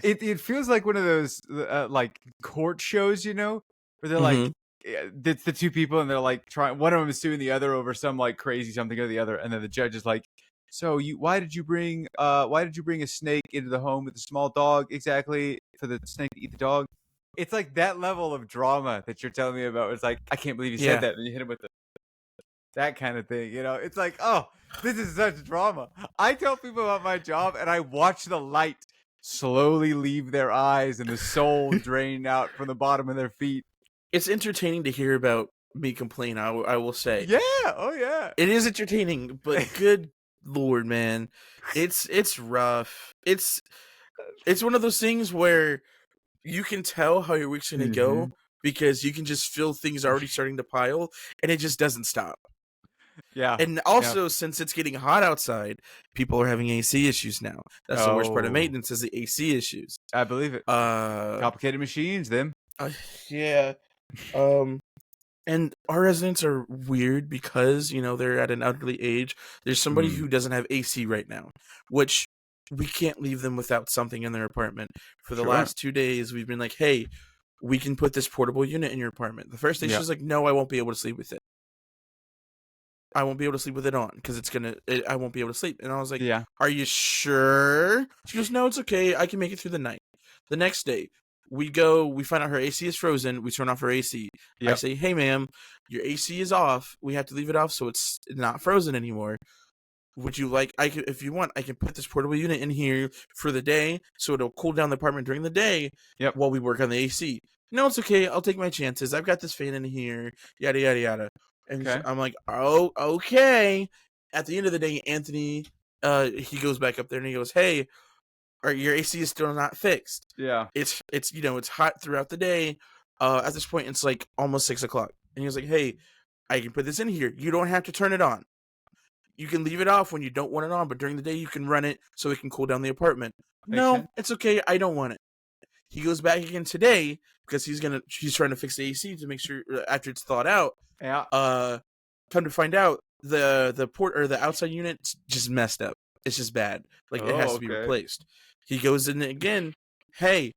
it feels like one of those like court shows, where they're like, Mm-hmm. it's the two people and they're like trying, one of them is suing the other over some like crazy something or the other, and then the judge is like, so why did you bring a snake into the home with a small dog exactly for the snake to eat the dog? It's like that level of drama that you're telling me about. It's like, I can't believe you said Yeah. that, and you hit him with it. That kind of thing, you know? It's like, "Oh, this is such drama." I tell people about my job, and I watch the light slowly leave their eyes and the soul drain out from the bottom of their feet. It's entertaining to hear about me complain. I will say Yeah, oh, yeah. it is entertaining, but good lord, man, it's rough. It's one of those things where you can tell how your week's gonna go Mhm. because you can just feel things already starting to pile, and it just doesn't stop. Yeah, And yeah. also, since it's getting hot outside, people are having AC issues now. That's the worst part of Oh, maintenance is the AC issues. I believe it. Uh, Complicated machines, them. uh yeah. Um, and our residents are weird because, they're at an elderly age. There's somebody Mm, who doesn't have AC right now, which we can't leave them without something in their apartment. For the sure. last 2 days, we've been like, hey, we can put this portable unit in your apartment. The first day, Yeah, she's like, no, I won't be able to sleep with it. I won't be able to sleep with it on because I won't be able to sleep. And I was like, yeah. are you sure? She goes, no, it's okay. I can make it through the night. The next day, we find out her AC is frozen. We turn off her AC. I Yep, say, hey, ma'am, your AC is off. We have to leave it off so it's not frozen anymore. Would you like, if you want, I can put this portable unit in here for the day so it'll cool down the apartment during the day yep. while we work on the AC. No, it's okay. I'll take my chances. I've got this fan in here. Yada, yada, yada. And Okay. I'm like, oh, okay. At the end of the day, Anthony, he goes back up there and he goes, hey, your AC is still not fixed. Yeah. It's hot throughout the day. At this point, it's like almost 6 o'clock. And he was like, hey, I can put this in here. You don't have to turn it on. You can leave it off when you don't want it on, but during the day you can run it so it can cool down the apartment. Makes No, sense. it's okay. I don't want it. He goes back again today because he's trying to fix the AC to make sure after it's thawed out. Yeah. Uh, Come to find out, the port or the outside unit's just messed up. It's just bad. Like it has Oh, to be okay. replaced. He goes in again. Hey,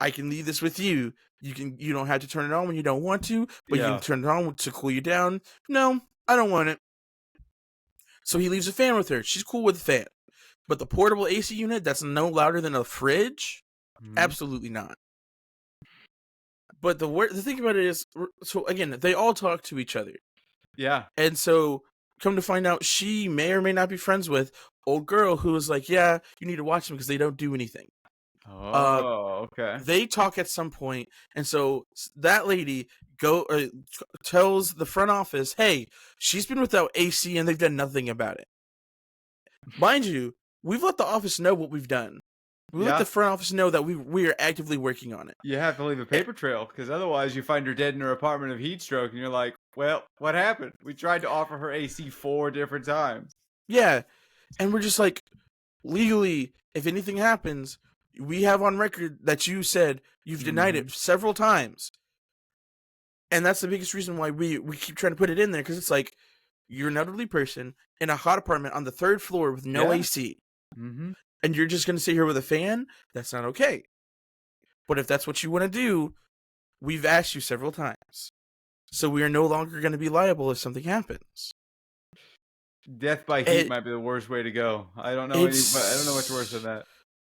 I can leave this with you. You don't have to turn it on when you don't want to, but you can Yeah. turn it on to cool you down. No, I don't want it. So he leaves a fan with her. She's cool with the fan. But the portable AC unit that's no louder than a fridge? Mhm. Absolutely not. But the thing about it is, so again, they all talk to each other. Yeah. And so come to find out, she may or may not be friends with old girl who is like, yeah, you need to watch them because they don't do anything. Uh, Oh, okay. they talk at some point, and so that lady tells the front office, hey, she's been without AC and they've done nothing about it. Mind you, we've let the office know what we've done. We let the Yeah. front office know that we are actively working on it. You have to leave a Eh, paper trail because otherwise you find her dead in her apartment of heat stroke and you're like, well, what happened? We tried to offer her AC 4 different times. yeah, and we're just like, legally, if anything happens, we have on record that you said you've denied Mhm. it several times, and that's the biggest reason why we keep trying to put it in there because it's like you're an elderly person in a hot apartment on the third floor with no Yeah. AC, Mhm. and you're just gonna sit here with a fan. That's not okay. But if that's what you want to do, we've asked you several times. So we are no longer going to be liable if something happens. Death by heat It might be the worst way to go. I don't know much worse than it's that.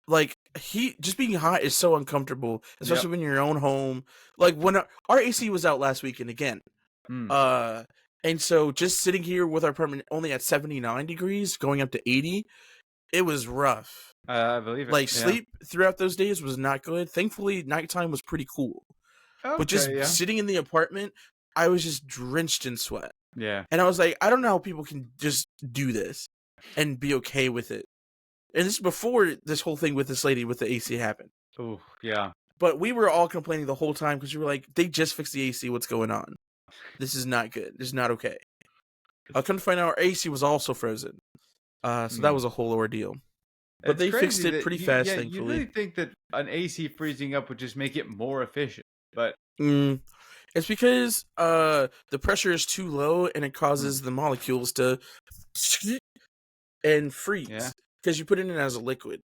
like heat just being hot is so uncomfortable, Yep. especially when you're in your own home. Like when our AC was out last weekend again. Mm. Uh and so just sitting here with our apartment only at 79 degrees, going up to 80, it was rough. I believe it. Like Yeah. sleep throughout those days was not good. Thankfully, nighttime was pretty cool. But Okay. just Yeah. sitting in the apartment, I was just drenched in sweat. Yeah. And I was like, I don't know how people can just do this and be okay with it. And this is before this whole thing with this lady with the AC happened. Oh, yeah. But we were all complaining the whole time because we were like, they just fixed the AC. What's going on? This is not good. This is not okay. I'll come to find out our AC was also frozen. So that Mm. was a whole ordeal. But It's they fixed crazy it that pretty fast, yeah, you'd thankfully. really think that an AC freezing up would just make it more efficient, but Mm, it's because the pressure is too low and it mm, causes the molecules to and yeah. freeze because you put it in as a liquid,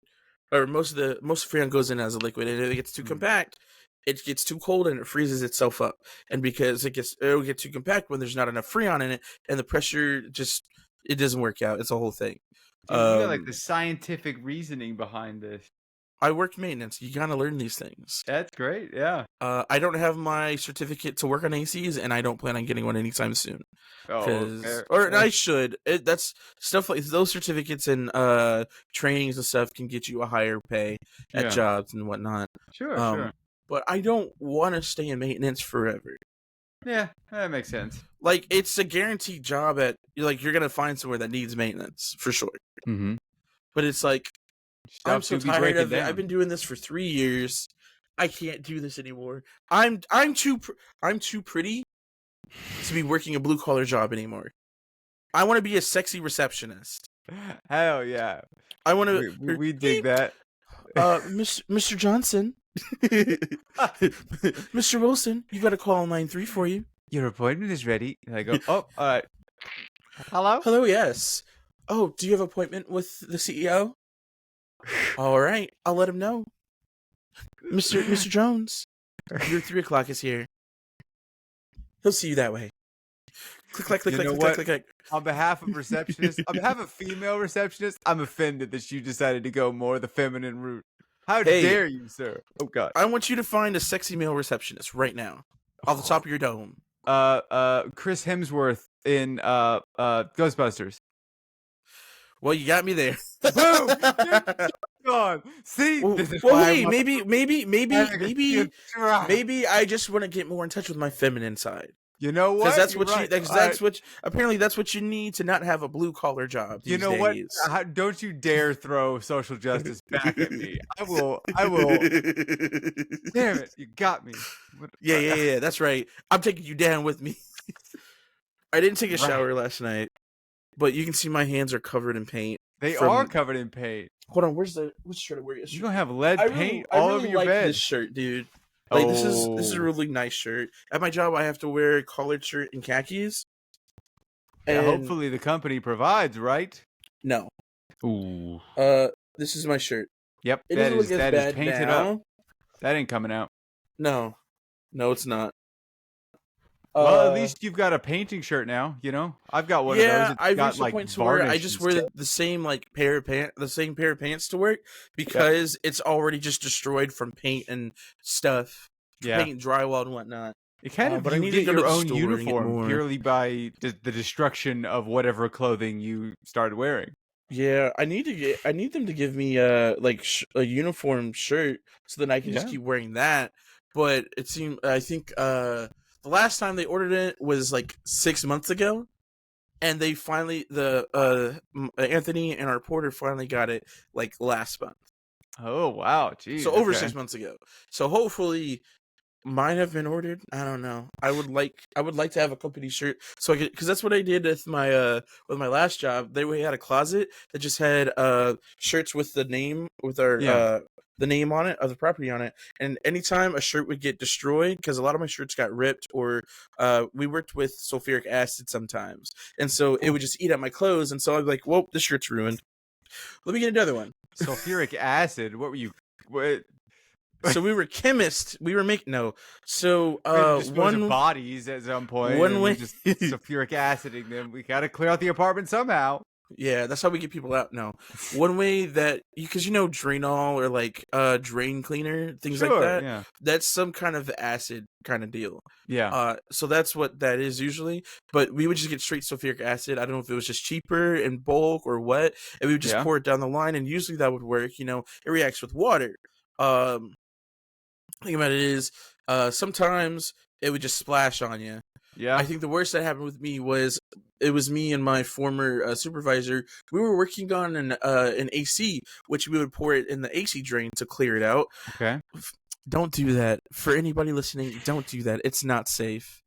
or most Freon goes in as a liquid, and if it gets too Mm. compact, it gets too cold and it freezes itself up. And because it'll get too compact when there's not enough Freon in it, and the pressure just it doesn't work out. It's a whole thing. Dude, you got like Um, the scientific reasoning behind this. I worked maintenance. You gotta learn these things. That's great. Yeah. I don't have my certificate to work on ACs, and I don't plan on getting one anytime soon. Oh, fair. Or I should. That's stuff like those certificates and trainings and stuff can get you a higher pay at Yeah. jobs and whatnot. Sure. But I don't want to stay in maintenance forever. Yeah, that makes sense. Like, it's a guaranteed job at, like, you're gonna find somewhere that needs maintenance for sure. Mm-hmm. But it's like, I'm so Stuff to be tired breaking of it. down. I've been doing this for 3 years. I can't do this anymore. I'm too pretty to be working a blue collar job anymore. I want to be a sexy receptionist. Hell yeah. I want to. We dig that. Mr. Johnson, Mr. Wilson, you got a call on line 3 for you. Your appointment is ready. And I go, oh, all right. Hello? Hello, yes. Oh, do you have an appointment with the CEO? All right, I'll let him know. Mr. Jones, your 3 o'clock is here. He'll see you that way. Click, click, click, You know click, what? click, click, click. On behalf of receptionists, on behalf of female receptionists, I'm offended that you decided to go more the feminine route. How Hey. dare you, sir? Oh God. I want you to find a sexy male receptionist right now, off the top of your dome. Chris Hemsworth in Ghostbusters. Well, you got me there. Boom! God. See, Well, this is well, why hey, maybe I just want to get more in touch with my feminine side. You know what? Because that's You're what right. that's what apparently that's what you need to not have a blue collar job these You know days. what? Don't you dare throw social justice back at me. I will. Damn it! You got me. Yeah. That's right. I'm taking you down with me. I didn't take a shower last night, but you can see my hands are covered in paint. They are covered in paint. Hold on, which shirt I wear yesterday? You don't have lead paint I all really over your like bed. this shirt, dude. Like, this is a really nice shirt. At my job, I have to wear a collared shirt and khakis. Yeah, And hopefully the company provides, right? no. Ooh. This is my shirt. Yep. It that doesn't is look as bad painted now. up. That ain't coming out. No, it's not. Well, at least you've got a painting shirt now. You know, I've got one of those. Yeah, It's I've got, reached a like, point to where I varnish just and wear stuff. the same pair of pants to work because it's already just destroyed from paint and stuff. Yeah. Paint, drywall, and whatnot. It kind of, but I you need to get go to your the own store and get uniform more. purely by the destruction of whatever clothing you started wearing. Yeah, I need them to give me a uniform shirt so that I can just Yeah. keep wearing that. But I think the last time they ordered it was like 6 months ago, and they finally Anthony and our porter finally got it like last month. Oh wow, geez. So over okay. 6 months ago. So hopefully mine have been ordered. I don't know. I would like to have a company shirt so I could, because that's what I did with my last job. We had a closet that just had shirts with the name the name on it of the property on it, and anytime a shirt would get destroyed, because a lot of my shirts got ripped, or we worked with sulfuric acid sometimes, and so it would just eat up my clothes, and so I'd be like, well, this shirt's ruined. Let me get another one. Sulfuric acid. What were you? What? So we were chemists. We were making So dispose of bodies at some point. One way, just sulfuric aciding them. We gotta clear out the apartment somehow. Yeah, that's how we get people out. No, one way that because Drainol or like drain cleaner, things like that. Yeah. That's some kind of acid kind of deal. Yeah. So that's what that is usually. But we would just get straight sulfuric acid. I don't know if it was just cheaper in bulk or what, and we would just pour it down the line, and usually that would work. It reacts with water. Thing about it is, sometimes it would just splash on you. Yeah. I think the worst that happened with me was it was me and my former supervisor. We were working on an AC, which we would pour it in the AC drain to clear it out. Okay. Don't do that. For anybody listening, don't do that. It's not safe.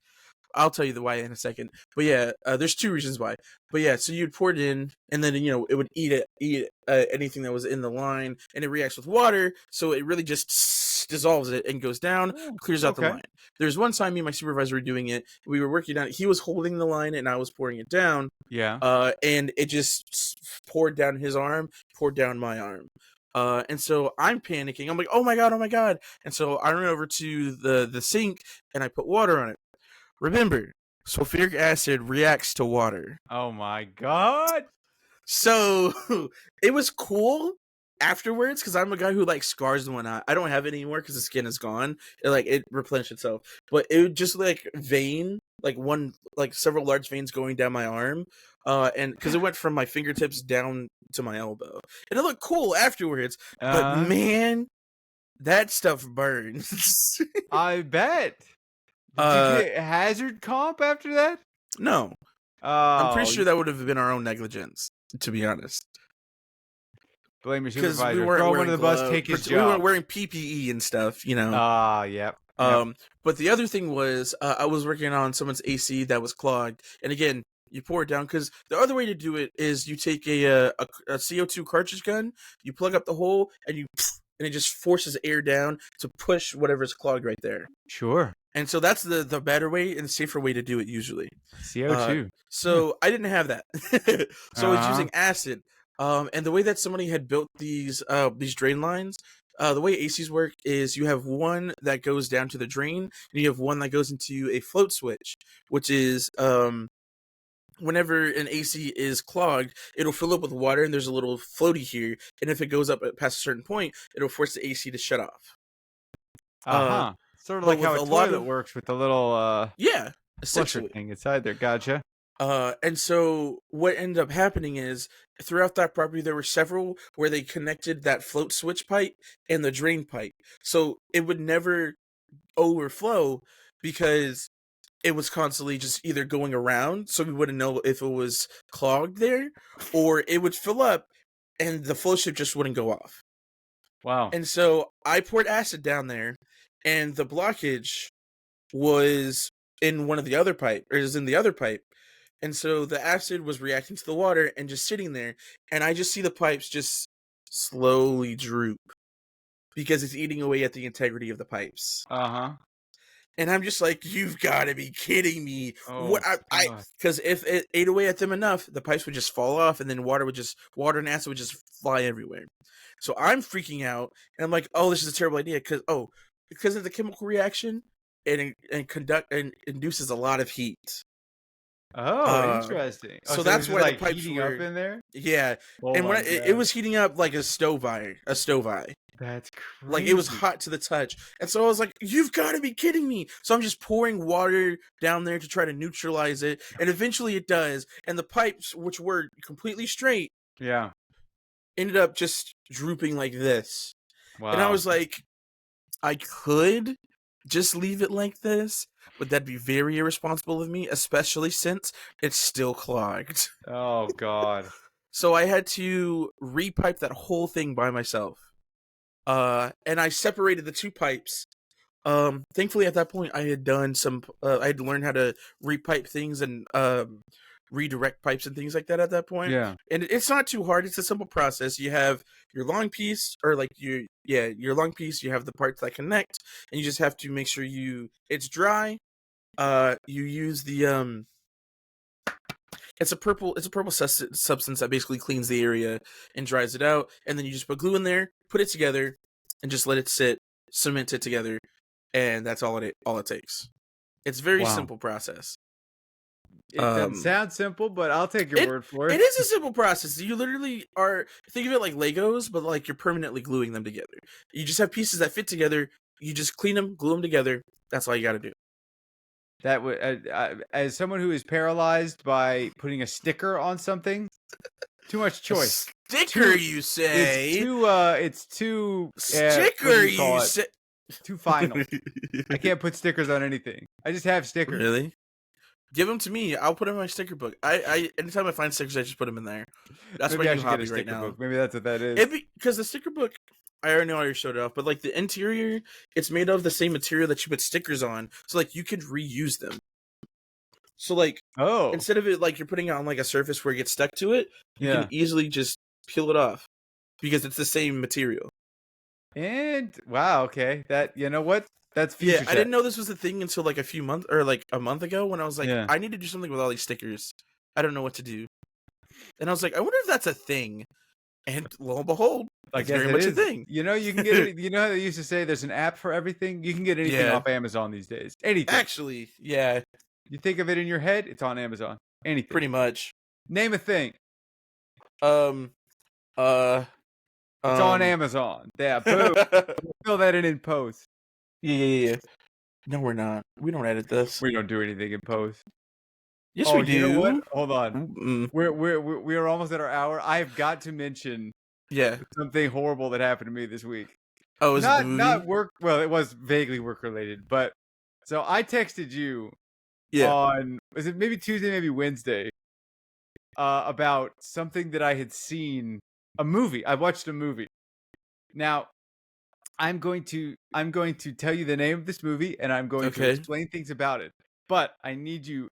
I'll tell you the why in a second. But yeah, there's 2 reasons why. But yeah, so you'd pour it in, and then it would eat anything that was in the line, and it reacts with water, so it really just dissolves it and goes down, clears out the line. There's one time me and my supervisor were doing it. We were working on it. He was holding the line, and I was pouring it down. Yeah. And it just poured down his arm, poured down my arm. And so I'm panicking. I'm like, oh my god. And so I run over to the sink, and I put water on it. Remember, sulfuric acid reacts to water. Oh my god. So it was cool afterwards, because I'm a guy who like scars and whatnot. I don't have it anymore because the skin is gone. It replenished itself, but it would just like vein, like one, like several large veins going down my arm, and because it went from my fingertips down to my elbow, and it looked cool afterwards. But Uh-huh. man, that stuff burns. I bet. Did you uh, get hazard comp after that? no, I'm pretty Oh, sure that would have been our own negligence, to be honest. blame your Because we supervisor. weren't Throw him under wearing the bus, gloves, take his we weren't job. wearing PPE and stuff, you know. Ah, yep. But the other thing was, I was working on someone's AC that was clogged, and again, you pour it down because the other way to do it is you take a CO2 cartridge gun, you plug up the hole, and and it just forces air down to push whatever's clogged right there. Sure. And so that's the better way and safer way to do it usually. CO2. So I didn't have that, so I was Uh-huh. using acid. And the way that somebody had built these drain lines, the way ACs work is you have one that goes down to the drain, and you have one that goes into a float switch, which is whenever an AC is clogged, it'll fill up with water, and there's a little floaty here, and if it goes up past a certain point, it'll force the AC to shut off. Uh, Uh-huh. Sort of but like how with a a lot toilet of works with the little yeah, flusher essentially. thing inside there. Gotcha. And so what ended up happening is throughout that property there were several where they connected that float switch pipe and the drain pipe, so it would never overflow because it was constantly just either going around, so we wouldn't know if it was clogged there, or it would fill up and the flow ship just wouldn't go off. Wow. And so I poured acid down there, and the blockage was in one of the other pipe, or is in the other pipe. And so the acid was reacting to the water and just sitting there, and I just see the pipes just slowly droop because it's eating away at the integrity of the pipes. Uh-huh. And I'm just like, you've got to be kidding me! What Oh I god. because if it ate away at them enough, the pipes would just fall off, and then water and acid would just fly everywhere. So I'm freaking out, and I'm like, oh, this is a terrible idea because of the chemical reaction, and induces a lot of heat. Oh, interesting. Oh, So so it was that's just why the like pipes heating up were, in there? yeah. Oh And when my it god. was heating up like a stove eye, That's like it was crazy. hot to the touch. And so I was like, "You've got to be kidding me!" So I'm just pouring water down there to try to neutralize it, and eventually it does. And the pipes, which were completely straight, Yeah. ended up just drooping like this. And I Wow. was like, I could just leave it like this, but that'd be very irresponsible of me, especially since it's still clogged. Oh god. So I had to repipe that whole thing by myself. And I separated the two pipes. Thankfully at that point I had done I had learned how to repipe things and redirect pipes and things like that at that point. Yeah. And it's not too hard. It's a simple process. You have your long piece, or like your long piece. You have the parts that connect, and you just have to make sure it's dry. You use the it's a purple substance that basically cleans the area and dries it out, and then you just put glue in there, put it together, and just let it sit, cement it together, and that's all it takes. It's a very Wow. simple process. It doesn't Um, sound simple, but I'll take your it word for it it. is a simple process. You literally are, think of it like Legos, but like you're permanently gluing them together. You just have pieces that fit together. You just clean them, glue them together. That's all you got to do. That would, as someone who is paralyzed by putting a sticker on something, too much A choice. sticker, Too, you say? it's too, what do Sticker, you call you it? say? Too final. I can't put stickers on anything. I just have stickers. Really? Give them to me. I'll put them in my sticker book. I anytime I find stickers, I just put them in there. That's Maybe my I new should get a hobby right sticker now. book. Maybe that's what that is. Because the sticker book, I already know I already showed it off, but like the interior, it's made of the same material that you put stickers on, so like you could reuse them. So like Oh, instead of it like you're putting it on like a surface where it gets stuck to it, you yeah. can easily just peel it off because it's the same material. And wow, okay. That, you know what? That's Yeah, future I tech. didn't know this was a thing until like a month ago when I was like, Yeah. I need to do something with all these stickers. I don't know what to do. And I was like, I wonder if that's a thing. And lo and behold, I it's guess very it much a is. thing. You know, you can get it. You know how they used to say there's an app for everything? You can get anything Yeah. off Amazon these days. Anything. Actually, yeah, You think of it in your head, it's on Amazon. Anything. pretty much. Name a thing. Um, uh, It's on Um. Amazon. Yeah, boom. We'll fill that in post. Yeah. No, we're not. We don't edit this. We don't do anything in post. Yes, Oh, we you know what? do. Hold on. Mm-mm. We're almost at our hour. I've got to mention Yeah. something horrible that happened to me this week. Oh, is it the Not movie? work. Well, it was vaguely work related, but so I texted you Yeah. on, was it maybe Tuesday, maybe Wednesday, about something that I had seen, a movie. I watched a movie. Now, I'm going to tell you the name of this movie and I'm going to Okay. explain things about it. But I need you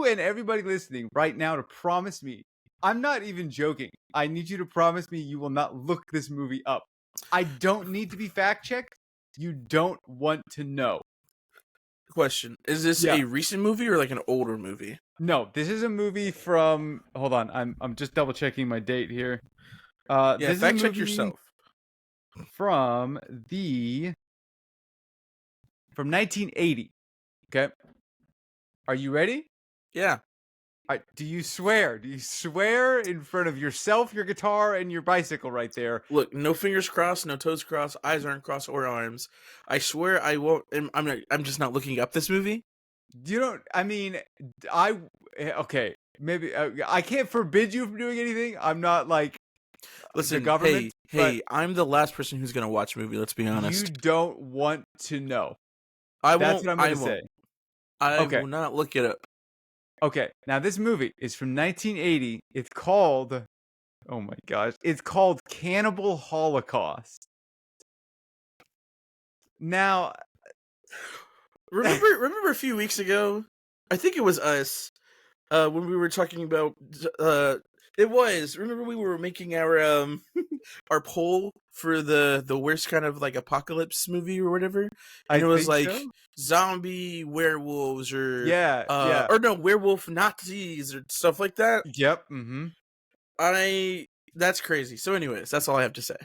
and everybody listening right now to promise me. I'm not even joking. I need you to promise me you will not look this movie up. I don't need to be fact checked. You don't want to know. Question: Is this Yeah. a recent movie or like an older movie? No, this is a movie from, hold on, I'm just double checking my date here. Yeah. This is a Fact check movie yourself. from the from 1980. Okay. Are you ready? Yeah. Do you swear? Do you swear in front of yourself, your guitar, and your bicycle right there? Look, no fingers crossed, no toes crossed, eyes aren't crossed, or arms. I swear I won't. I'm not. I'm just not looking up this movie. You don't. I mean, okay. Maybe I can't forbid you from doing anything. I'm not like the Listen, government, but I'm the last person who's gonna watch a movie. Let's be you honest. don't want to know. I That's won't. what I'm I gonna won't. say. I Okay. will not look it up. Okay. Now this movie is from 1980. It's called. Oh my gosh! It's called Cannibal Holocaust. Now, Remember a few weeks ago? I think it was us. When we were talking about it was, remember we were making our our poll for the worst kind of like apocalypse movie or whatever, I and it was think like so. zombie werewolves Yeah. Yeah. or no, werewolf Nazis or stuff like that. Yep. Mm-hmm. I That's crazy. So anyways, that's all I have to say.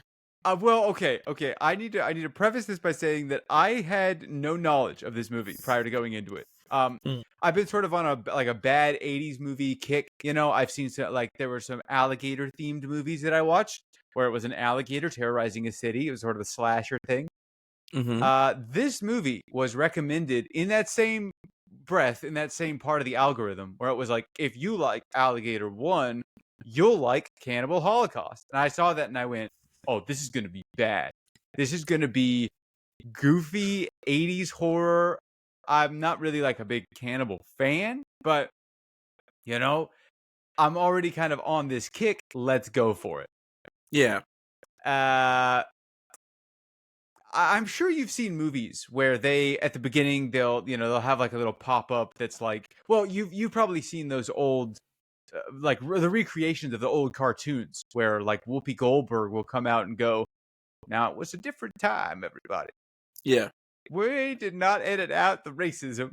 Well, okay. I need to preface this by saying that I had no knowledge of this movie prior to going into it. Mm. I've been sort of on a bad '80s movie kick. You know, I've seen like there were some alligator themed movies that I watched where it was an alligator terrorizing a city. It was sort of a slasher thing. Mm-hmm. This movie was recommended in that same breath, in that same part of the algorithm, where it was like, if you like Alligator 1, you'll like Cannibal Holocaust. And I saw that and I went, oh, this is going to be bad. This is going to be goofy 80s horror. I'm not really like a big cannibal fan, but you know, I'm already kind of on this kick. Let's go for it. Yeah. I'm sure you've seen movies where they, at the beginning, they'll have like a little pop up that's like, well, you've probably seen those old, like the recreations of the old cartoons where like Whoopi Goldberg will come out and go, now it was a different time, everybody. Yeah. We did not edit out the racism.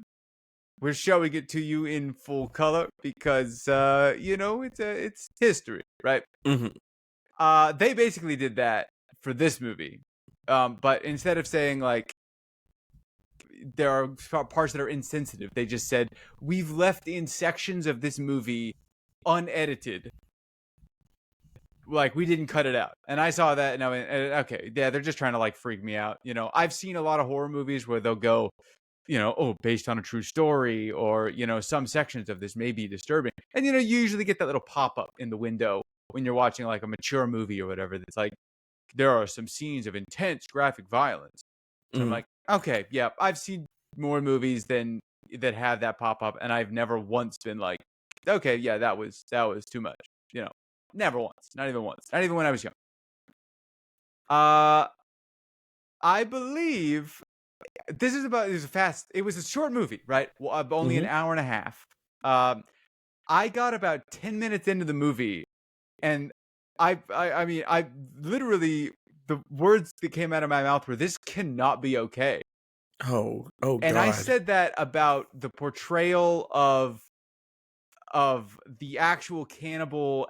We're showing it to you in full color because it's history, right? Mm-hmm. They basically did that for this movie. But instead of saying like there are parts that are insensitive, they just said we've left in sections of this movie unedited. Like we didn't cut it out. And I saw that and I went, okay, yeah, they're just trying to like freak me out. You know, I've seen a lot of horror movies where they'll go, oh, based on a true story, or, some sections of this may be disturbing. And, you usually get that little pop up in the window when you're watching like a mature movie or whatever that's like, there are some scenes of intense graphic violence. So I'm Mm-hmm. like, okay, yeah, I've seen more movies that have that pop up, and I've never once been like, okay, yeah, that was too much. Never once, not even once, not even when I was young. I believe it was a short movie, right? Well, only an Mm-hmm. hour and a half. I got about 10 minutes into the movie, and I mean, I literally, the words that came out of my mouth were, "This cannot be okay." Oh And I God. said that about the portrayal of the actual cannibal,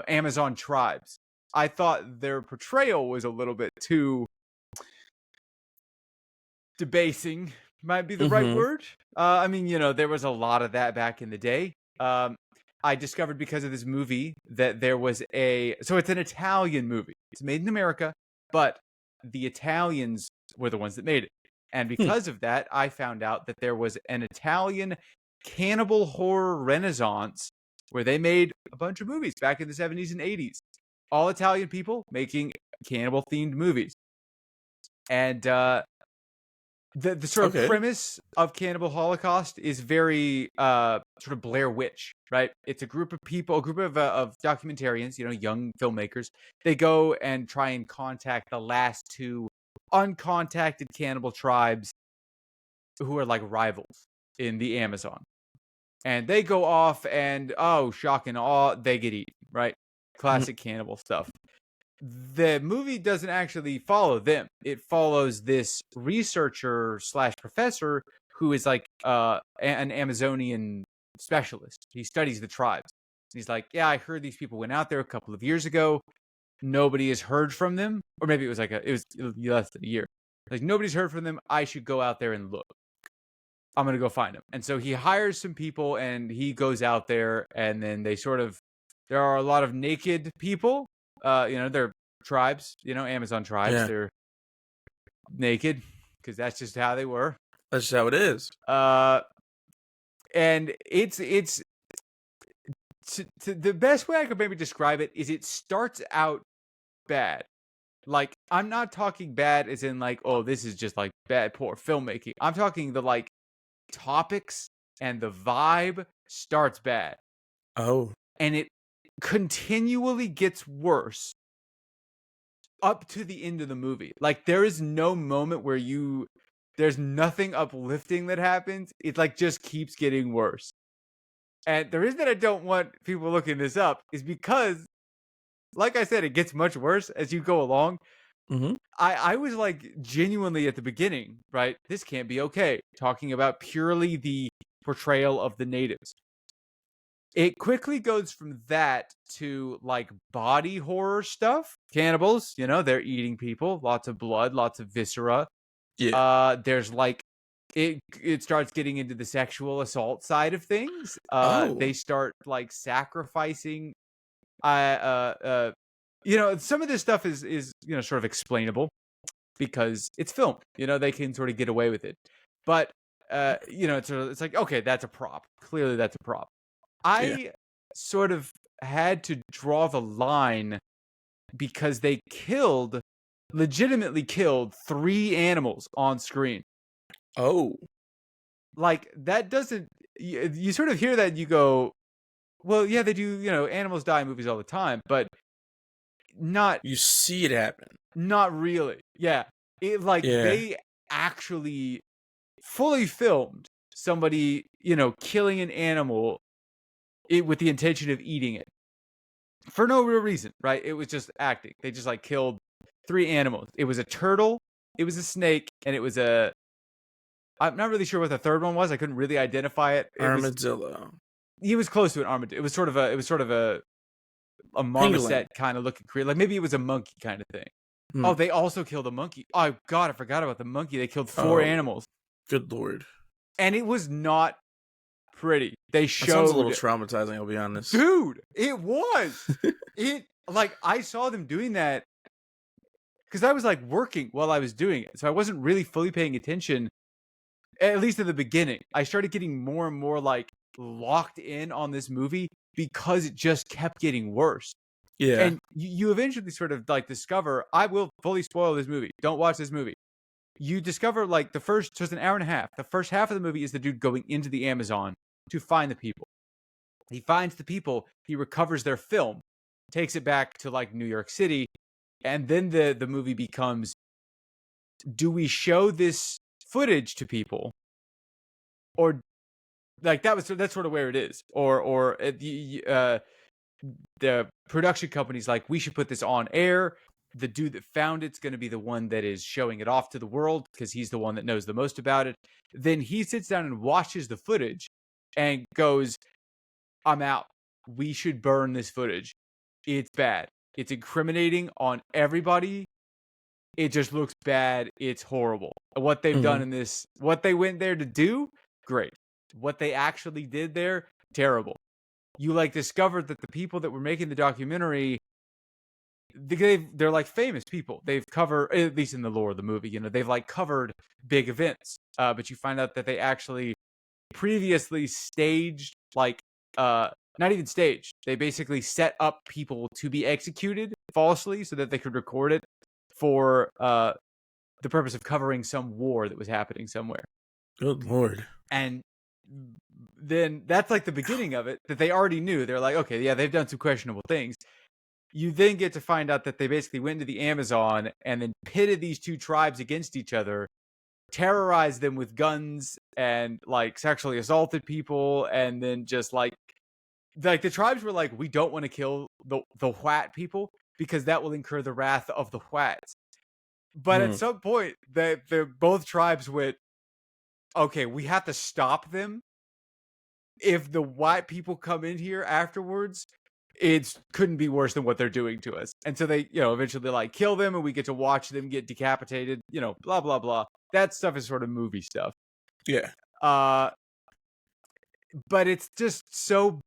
Amazon tribes. I thought their portrayal was a little bit too debasing, might be the right Mm-hmm. word. I mean, there was a lot of that back in the day. I discovered because of this movie that there was so it's an Italian movie. It's made in America, but the Italians were the ones that made it. And Hmm. because of that, I found out that there was an Italian cannibal horror renaissance where they made a bunch of movies back in the 70s and 80s. All Italian people making cannibal themed movies. And the sort of Okay. premise of Cannibal Holocaust is very sort of Blair Witch, right? It's a group of people, a group of documentarians, young filmmakers. They go and try and contact the last two uncontacted cannibal tribes who are like rivals in the Amazon. And they go off and, oh, shock and awe, they get eaten, right? Classic cannibal stuff. The movie doesn't actually follow them. It follows this researcher / professor who is like an Amazonian specialist. He studies the tribes. He's like, yeah, I heard these people went out there a couple of years ago. Nobody has heard from them. Or maybe it was less than a year. Like, nobody's heard from them. I should go out there and look. I'm going to go find them. And so he hires some people and he goes out there, and then there are a lot of naked people. They're tribes, Amazon tribes. Yeah. They're naked because that's just how they were. That's just how it is. And it's the best way I could maybe describe it is it starts out bad. Like, I'm not talking bad as in like, oh, this is just like bad, poor filmmaking. I'm talking the like topics and the vibe starts bad. Oh. And it continually gets worse up to the end of the movie. Like, there is no moment where there's nothing uplifting that happens. It like just keeps getting worse. And the reason that I don't want people looking this up is because, like I said, it gets much worse as you go along. Mm-hmm. I was like genuinely at the beginning, right? This can't be okay. Talking about purely the portrayal of the natives. It quickly goes from that to like body horror stuff. Cannibals, they're eating people. Lots of blood, lots of viscera. Yeah. There's like it starts getting into the sexual assault side of things. They start like sacrificing. Some of this stuff is sort of explainable because it's film. They can sort of get away with it. But it's like, okay, that's a prop. Clearly that's a prop. I sort of had to draw the line because they legitimately killed 3 animals on screen. Oh. Like, that doesn't, you sort of hear that and you go, well, yeah, they do, animals die in movies all the time, but not. You see it happen. Not really. Yeah. They actually fully filmed somebody, killing an animal with the intention of eating it for no real reason, right? It was just acting. They just like killed 3 animals. It was a turtle, it was a snake, and I'm not really sure what the third one was. I couldn't really identify it. Armadillo. He was close to an armadillo. It was sort of a marmoset kind of looking creature. Like, maybe it was a monkey kind of thing. Oh, they also killed a monkey. Oh God, I forgot about the monkey. They killed 4 animals. Good Lord. And it was not pretty. They showed. That sounds a little traumatizing, I'll be honest. Dude, it was. I saw them doing that because I was like working while I was doing it. So I wasn't really fully paying attention, at least at the beginning. I started getting more and more like locked in on this movie because it just kept getting worse. Yeah. And you eventually sort of like discover, I will fully spoil this movie. Don't watch this movie. You discover like just an hour and a half. The first half of the movie is the dude going into the Amazon to find the people. He finds the people, he recovers their film, takes it back to like New York City, and then the movie becomes, do we show this footage to people? Or like that's sort of where it is. Or the production company's like, we should put this on air. The dude that found it's going to be the one that is showing it off to the world because he's the one that knows the most about it. Then he sits down and watches the footage and goes, I'm out. We should burn this footage. It's bad. It's incriminating on everybody. It just looks bad. It's horrible. What they've done in this, what they went there to do, great. What they actually did there, terrible. you like discovered that the people that were making the documentary, they're like famous people. They've covered, at least in the lore of the movie, you know, they've like covered big events. But you find out that they actually previously staged, like, not even staged. They basically set up people to be executed falsely so that they could record it for the purpose of covering some war that was happening somewhere. Good Lord. And then that's like the beginning of it, that they already knew. They're like, okay, yeah, they've done some questionable things. You then get to find out that they basically went into the Amazon and then pitted these two tribes against each other, terrorized them with guns, and like sexually assaulted people, and then just like the tribes were like, we don't want to kill the White people because that will incur the wrath of the Whites. But at some point, the both tribes went, okay, we have to stop them. If the white people come in here afterwards, it couldn't be worse than what they're doing to us. And so they, you know, eventually like kill them, and we get to watch them get decapitated, you know, blah, blah, blah. That stuff is sort of movie stuff. Yeah. But it's just so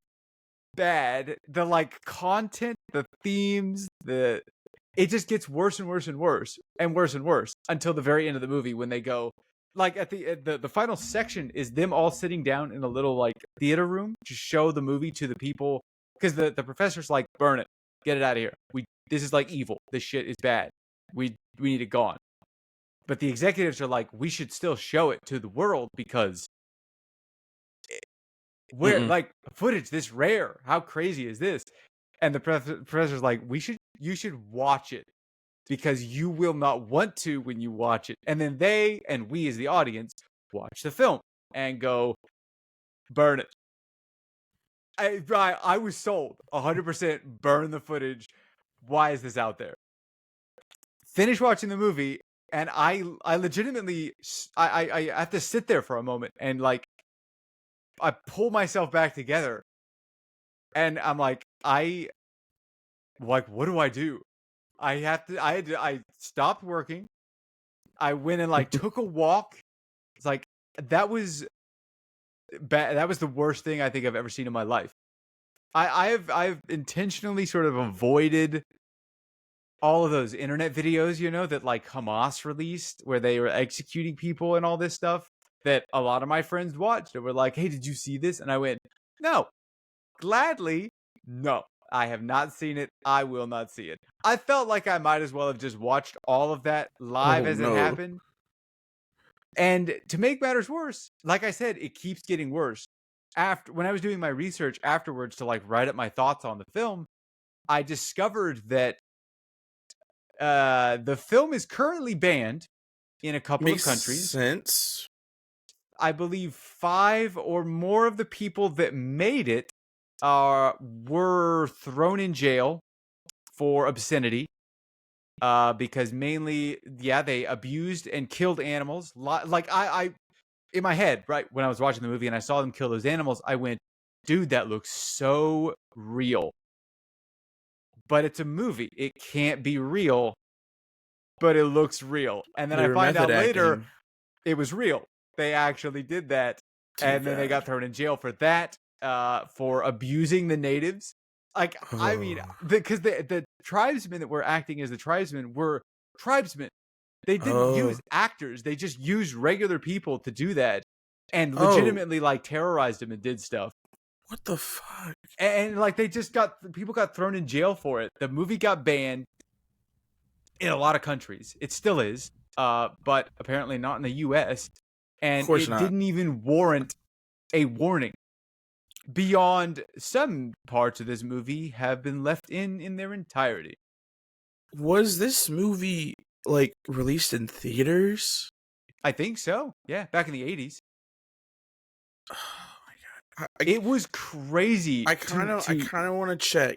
bad. The like content, the themes, it just gets worse and worse and worse and worse and worse until the very end of the movie, when they go, like, at the final section is them all sitting down in a little like theater room to show the movie to the people, because the professor's like, burn it, get it out of here. This is like evil. This shit is bad. We need it gone. But the executives are like, we should still show it to the world because we're like, footage this rare. How crazy is this? And the professor's like, you should watch it, because you will not want to when you watch it. And then they, and we as the audience, watch the film and go, burn it. I was sold 100%. Burn the footage. Why is this out there? Finish watching the movie, and I legitimately, I have to sit there for a moment and like, I pull myself back together, and I'm like, what do I do? I stopped working. I went and like took a walk. It's like, that was bad. That was the worst thing I think I've ever seen in my life. I've intentionally sort of avoided all of those internet videos, you know, that like Hamas released, where they were executing people and all this stuff, that a lot of my friends watched and were like, hey, did you see this? And I went, no, gladly, no. I have not seen it. I will not see it. I felt like I might as well have just watched all of that live as it happened. And to make matters worse, like I said, it keeps getting worse. When I was doing my research afterwards to like write up my thoughts on the film, I discovered that the film is currently banned in a couple of countries. Makes sense. I believe 5 or more of the people that made it were thrown in jail for obscenity, because mainly, they abused and killed animals. Like I in my head, right, when I was watching the movie and I saw them kill those animals, I went, dude, that looks so real. But it's a movie. It can't be real, but it looks real. And then I find out later it was real. They actually did that. And then they got thrown in jail for that. For abusing the natives. Like, I mean, because the tribesmen that were acting as the tribesmen were tribesmen. They didn't use actors. They just used regular people to do that, and legitimately like terrorized them and did stuff. What the fuck? And like, people got thrown in jail for it. The movie got banned in a lot of countries. It still is, but apparently not in the U.S. And it didn't even warrant a warning. Beyond some parts of this movie have been left in their entirety. Was this movie like released in theaters? I think so. Yeah, back in the 80s. Oh my god. It was crazy. I kind of want to check.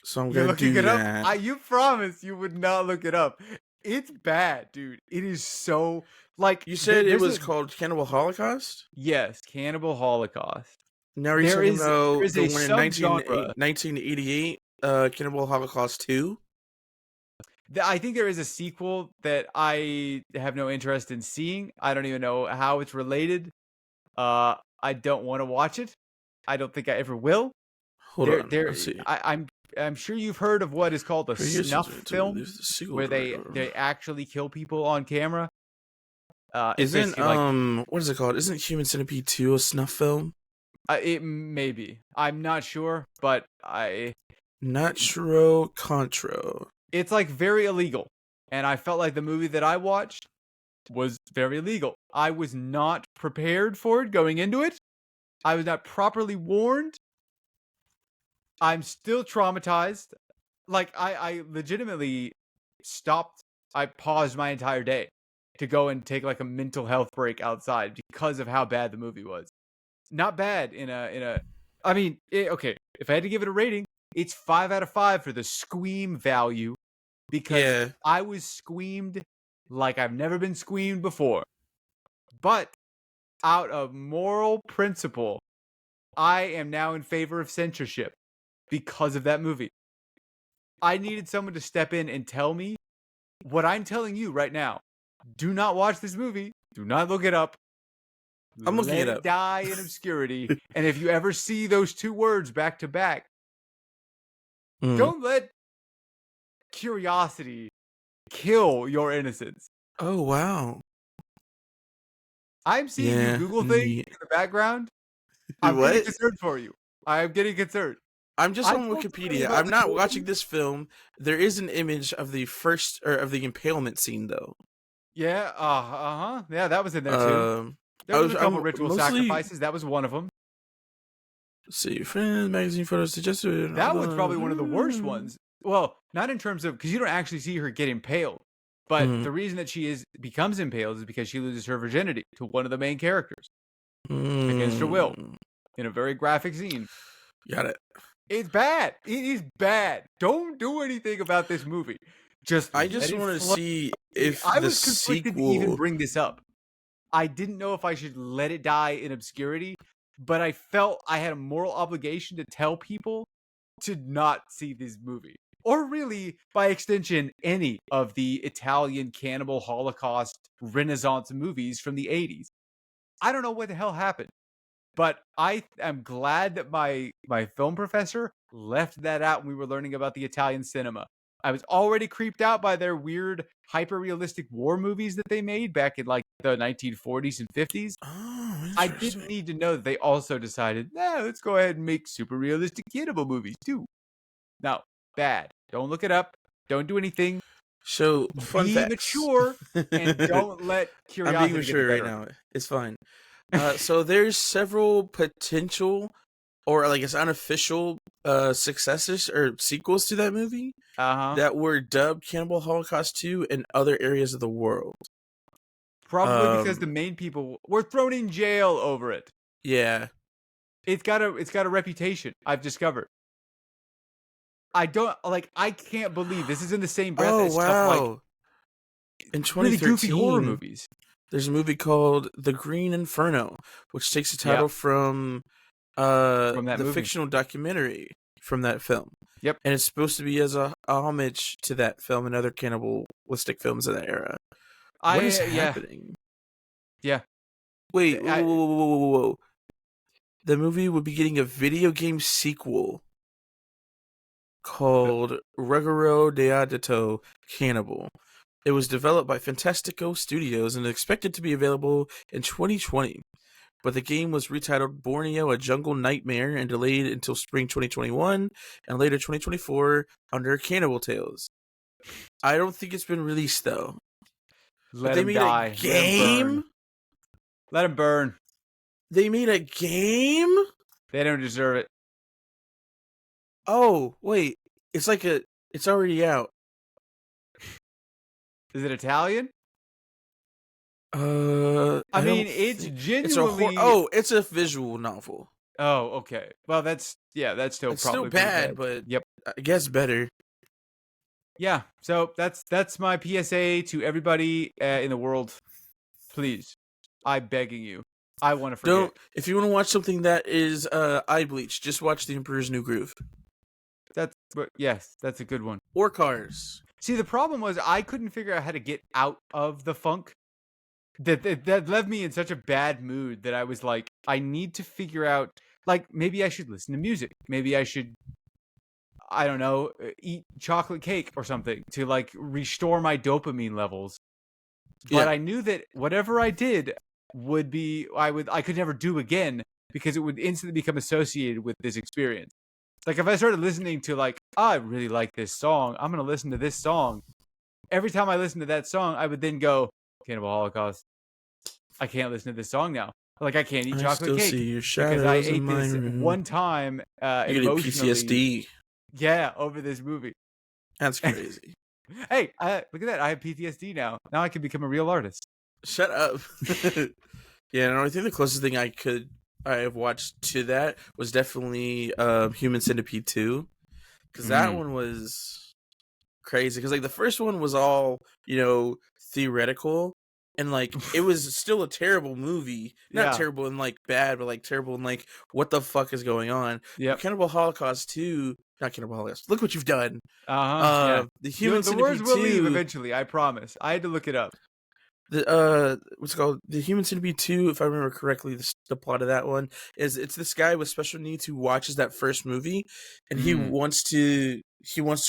So I'm going to do that. Up? You promised you would not look it up. It's bad, dude. It is so, like, you said it was called Cannibal Holocaust? Yes, Cannibal Holocaust. Now are you talking about the one in 1988, Cannibal Holocaust 2? I think there is a sequel that I have no interest in seeing. I don't even know how it's related. I don't want to watch it. I don't think I ever will. Hold on. Let's see. I'm sure you've heard of what is called a Creations snuff to film, release the sequel where director. they actually kill people on camera. It's Isn't basically like what is it called? Isn't Human Centipede 2 a snuff film? it may be. I'm not sure, but Naturo Contro. it's like very illegal. And I felt like the movie that I watched was very illegal. I was not prepared for it going into it. I was not properly warned. I'm still traumatized. Like I legitimately stopped. I paused my entire day to go and take like a mental health break outside because of how bad the movie was. Not bad in a. I mean, okay. If I had to give it a rating, it's 5 out of 5 for the squeam value because Yeah. I was squeamed like I've never been squeamed before. But out of moral principle, I am now in favor of censorship because of that movie. I needed someone to step in and tell me what I'm telling you right now. Do not watch this movie. Do not look it up. I'm looking Let it it up. die in obscurity. And if you ever see those two words back to back, don't let curiosity kill your innocence. Oh wow. I'm seeing you Yeah. Google things Neat. in the background. I'm getting What? concerned for you. I am getting concerned. I'm just I on told somebody Wikipedia. about I'm this not movie. watching this film. There is an image of the first or of the impalement scene though. Yeah, yeah, that was in there too. Um, There was a couple I'm ritual mostly sacrifices. That was one of them. let's see friends magazine photos suggested. That was probably one of the worst ones. Well, not in terms of because you don't actually see her get impaled, but the reason that she becomes impaled is because she loses her virginity to one of the main characters against her will in a very graphic scene. Got it. It's bad. It is bad. Don't do anything about this movie. I Let just it want to flow. see if I the was conflicted to even sequel. bring this up. I didn't know if I should let it die in obscurity, but I felt I had a moral obligation to tell people to not see this movie. Or really, by extension, any of the Italian cannibal Holocaust Renaissance movies from the 80s. I don't know what the hell happened, but I am glad that my film professor left that out when we were learning about the Italian cinema. I was already creeped out by their weird, hyper-realistic war movies that they made back in like the 1940s and 50s. Oh, I interesting. didn't need to know that they also decided, let's go ahead and make super realistic cannibal movies too. No, bad. Don't look it up. Don't do anything. So, fun Be facts. mature and don't let I'm being curiosity get the mature right better. now. It's fine. So there's several potential, or I guess unofficial, successors or sequels to that movie that were dubbed Cannibal Holocaust 2 in other areas of the world. Probably because the main people were thrown in jail over it. Yeah. It's got a reputation, I've discovered. I can't believe this is in the same breath Oh as stuff like wow! In really 2013, goofy horror movies. there's a movie called The Green Inferno, which takes the title Yeah. from From that the movie. fictional documentary from that film. Yep. And it's supposed to be as a homage to that film and other cannibalistic films of that era. What is happening? Yeah. Wait, whoa. The movie would be getting a video game sequel called Ruggero Deodato Cannibal. It was developed by Fantastico Studios and expected to be available in 2020. But the game was retitled Borneo: A Jungle Nightmare and delayed until spring 2021 and later 2024 under Cannibal Tales. I don't think it's been released though. Let they him made die. a game? Let him burn. They made a game? They don't deserve it. Oh, wait. It's already out. Is it Italian? I mean, don't it's think- genuinely. It's a visual novel. Oh, okay. Well, that's still It's probably still pretty bad, but yep. I guess better. Yeah. So that's my PSA to everybody in the world. Please, I'm begging you. I want to forget. If you want to watch something that is eye bleach, just watch The Emperor's New Groove. Yes, that's a good one. Or Cars. See, the problem was I couldn't figure out how to get out of the funk. That left me in such a bad mood that I was like, I need to figure out like maybe I should listen to music. Maybe I should, I don't know, eat chocolate cake or something to like restore my dopamine levels. But Yeah. I knew that whatever I did would be I could never do again because it would instantly become associated with this experience. Like if I started listening to like, oh, I really like this song, I'm gonna listen to this song. Every time I listen to that song, I would then go, Cannibal Holocaust. I can't listen to this song now. Like I can't eat I chocolate still cake see your because I shadows in ate my this room. one time You get emotionally. PTSD. Yeah, over this movie. That's crazy. Hey, look at that! I have PTSD now. Now I can become a real artist. Shut up. Yeah, no, I think the closest thing I have watched to that was definitely Human Centipede 2. Because that one was crazy. Because like the first one was all, theoretical. And like it was still a terrible movie. Not Yeah. terrible and like bad, but like terrible and like what the fuck is going on? Yep. Cannibal Holocaust 2, not Cannibal Holocaust. Look what you've done. Yeah. The Human The words Centipede will leave 2. eventually. I promise. I had to look it up. What's it called? The Human Centipede 2, if I remember correctly, the plot of that one is it's this guy with special needs who watches that first movie and he wants to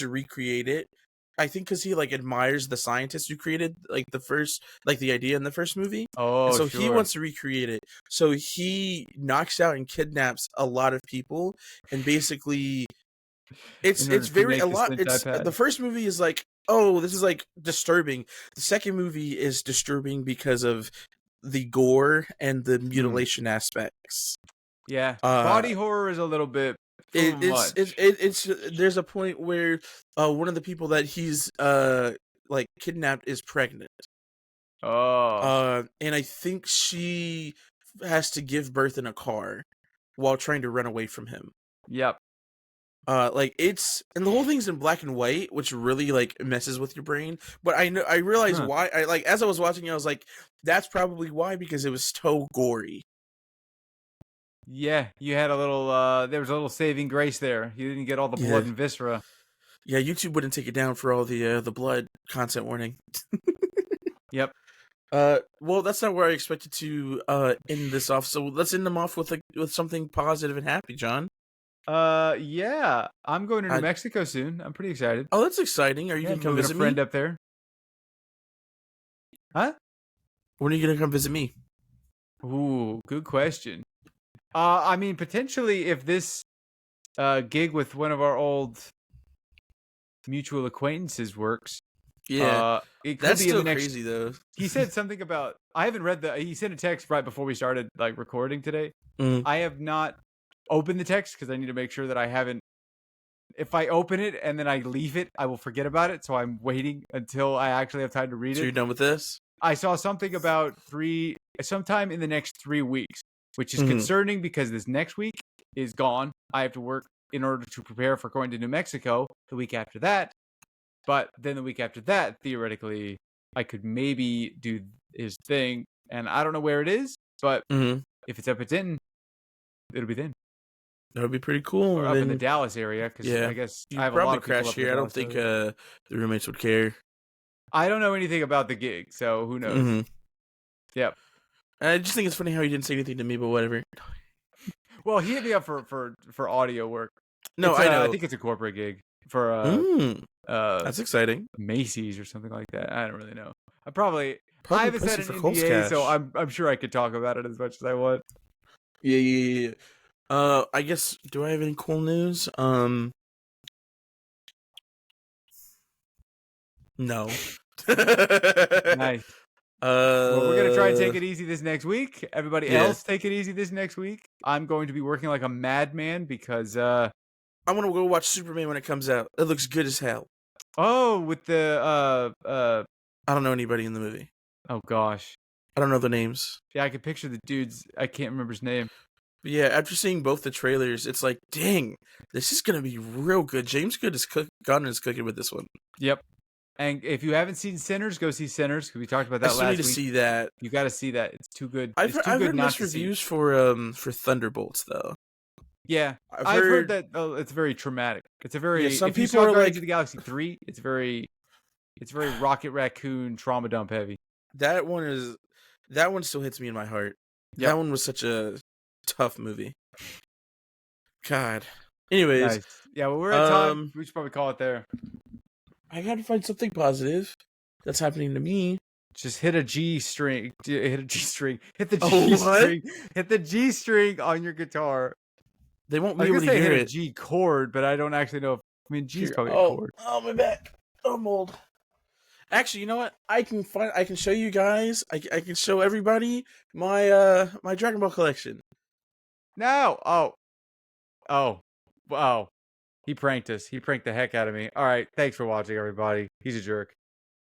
recreate it. I think because he like admires the scientist who created like the idea in the first movie. Oh, and so sure. he wants to recreate it. So he knocks out and kidnaps a lot of people and basically it's very a lot. It's the first movie is like, oh, this is like disturbing. The second movie is disturbing because of the gore and the mutilation aspects. Yeah, body horror is a little bit much. It's there's a point where one of the people that he's like kidnapped is pregnant. Oh. And I think she has to give birth in a car while trying to run away from him. Yep. Like it's and the whole thing's in black and white, which really like messes with your brain. But I realized why. I like as I was watching it, I was like, that's probably why, because it was so gory. Yeah, you had a little. There was a little saving grace there. You didn't get all the blood and viscera. Yeah, YouTube wouldn't take it down for all the blood content warning. Yep. Well, that's not where I expected to end this off. So let's end them off with something positive and happy, John. Yeah, I'm going to New Mexico soon. I'm pretty excited. Oh, that's exciting. Are you gonna come visit a friend up there? Huh? When are you gonna come visit me? Ooh, good question. I mean, potentially if this gig with one of our old mutual acquaintances works. Yeah, it could that's be still in the next... crazy though. He said something about, I haven't read he sent a text right before we started like recording today. I have not opened the text because I need to make sure that I haven't. If I open it and then I leave it, I will forget about it. So I'm waiting until I actually have time to read it. So you're done with this? I saw something about sometime in the next 3 weeks, which is concerning because this next week is gone. I have to work in order to prepare for going to New Mexico the week after that. But then the week after that, theoretically, I could maybe do his thing. And I don't know where it is, but if it's up at Denton, it'll be then. That would be pretty cool. Or up in the Dallas area, because I guess I have a lot of people crash here. I don't think the roommates would care. I don't know anything about the gig, so who knows? Yep. I just think it's funny how he didn't say anything to me, but whatever. Well, he hit me up for audio work. No, I know. I think it's a corporate gig for that's exciting. Macy's or something like that. I don't really know. I haven't said an NDA, so I'm sure I could talk about it as much as I want. Yeah. I guess, do I have any cool news? No. Nice. Well, we're gonna try and take it easy this next week. Everybody else, take it easy this next week. I'm going to be working like a madman because I want to go watch Superman when it comes out. It looks good as hell. Oh, with the I don't know anybody in the movie. Oh gosh, I don't know the names. Yeah, I can picture the dudes. I can't remember his name. But yeah, after seeing both the trailers, it's like, dang, this is gonna be real good. James Gunn is cooking with this one. Yep. And if you haven't seen Sinners, go see Sinners because we talked about that last week. I need to see that. You got to see that. It's too good. I've heard mixed reviews for Thunderbolts though. Yeah, I've heard that it's very traumatic. It's a very some if people you saw are Guardians like of the Galaxy 3, it's very Rocket Raccoon trauma dump heavy. That one still hits me in my heart. Yep. That one was such a tough movie. God. Anyways, Nice. Yeah, well, we're at time. um, We should probably call it there. I gotta find something positive that's happening to me. Just hit a G string. Hit a G string. Hit the G Oh, what? string. Hit the G string on your guitar. They won't I be was able gonna to say hear hit a it. G chord, but I don't actually know if. I mean, G's Here. probably a Oh, chord. oh, my back. I'm old. Actually, you know what? I can show you guys. I can show everybody my Dragon Ball collection. No. Oh. Oh. Wow. He pranked us. He pranked the heck out of me. All right. Thanks for watching, everybody. He's a jerk.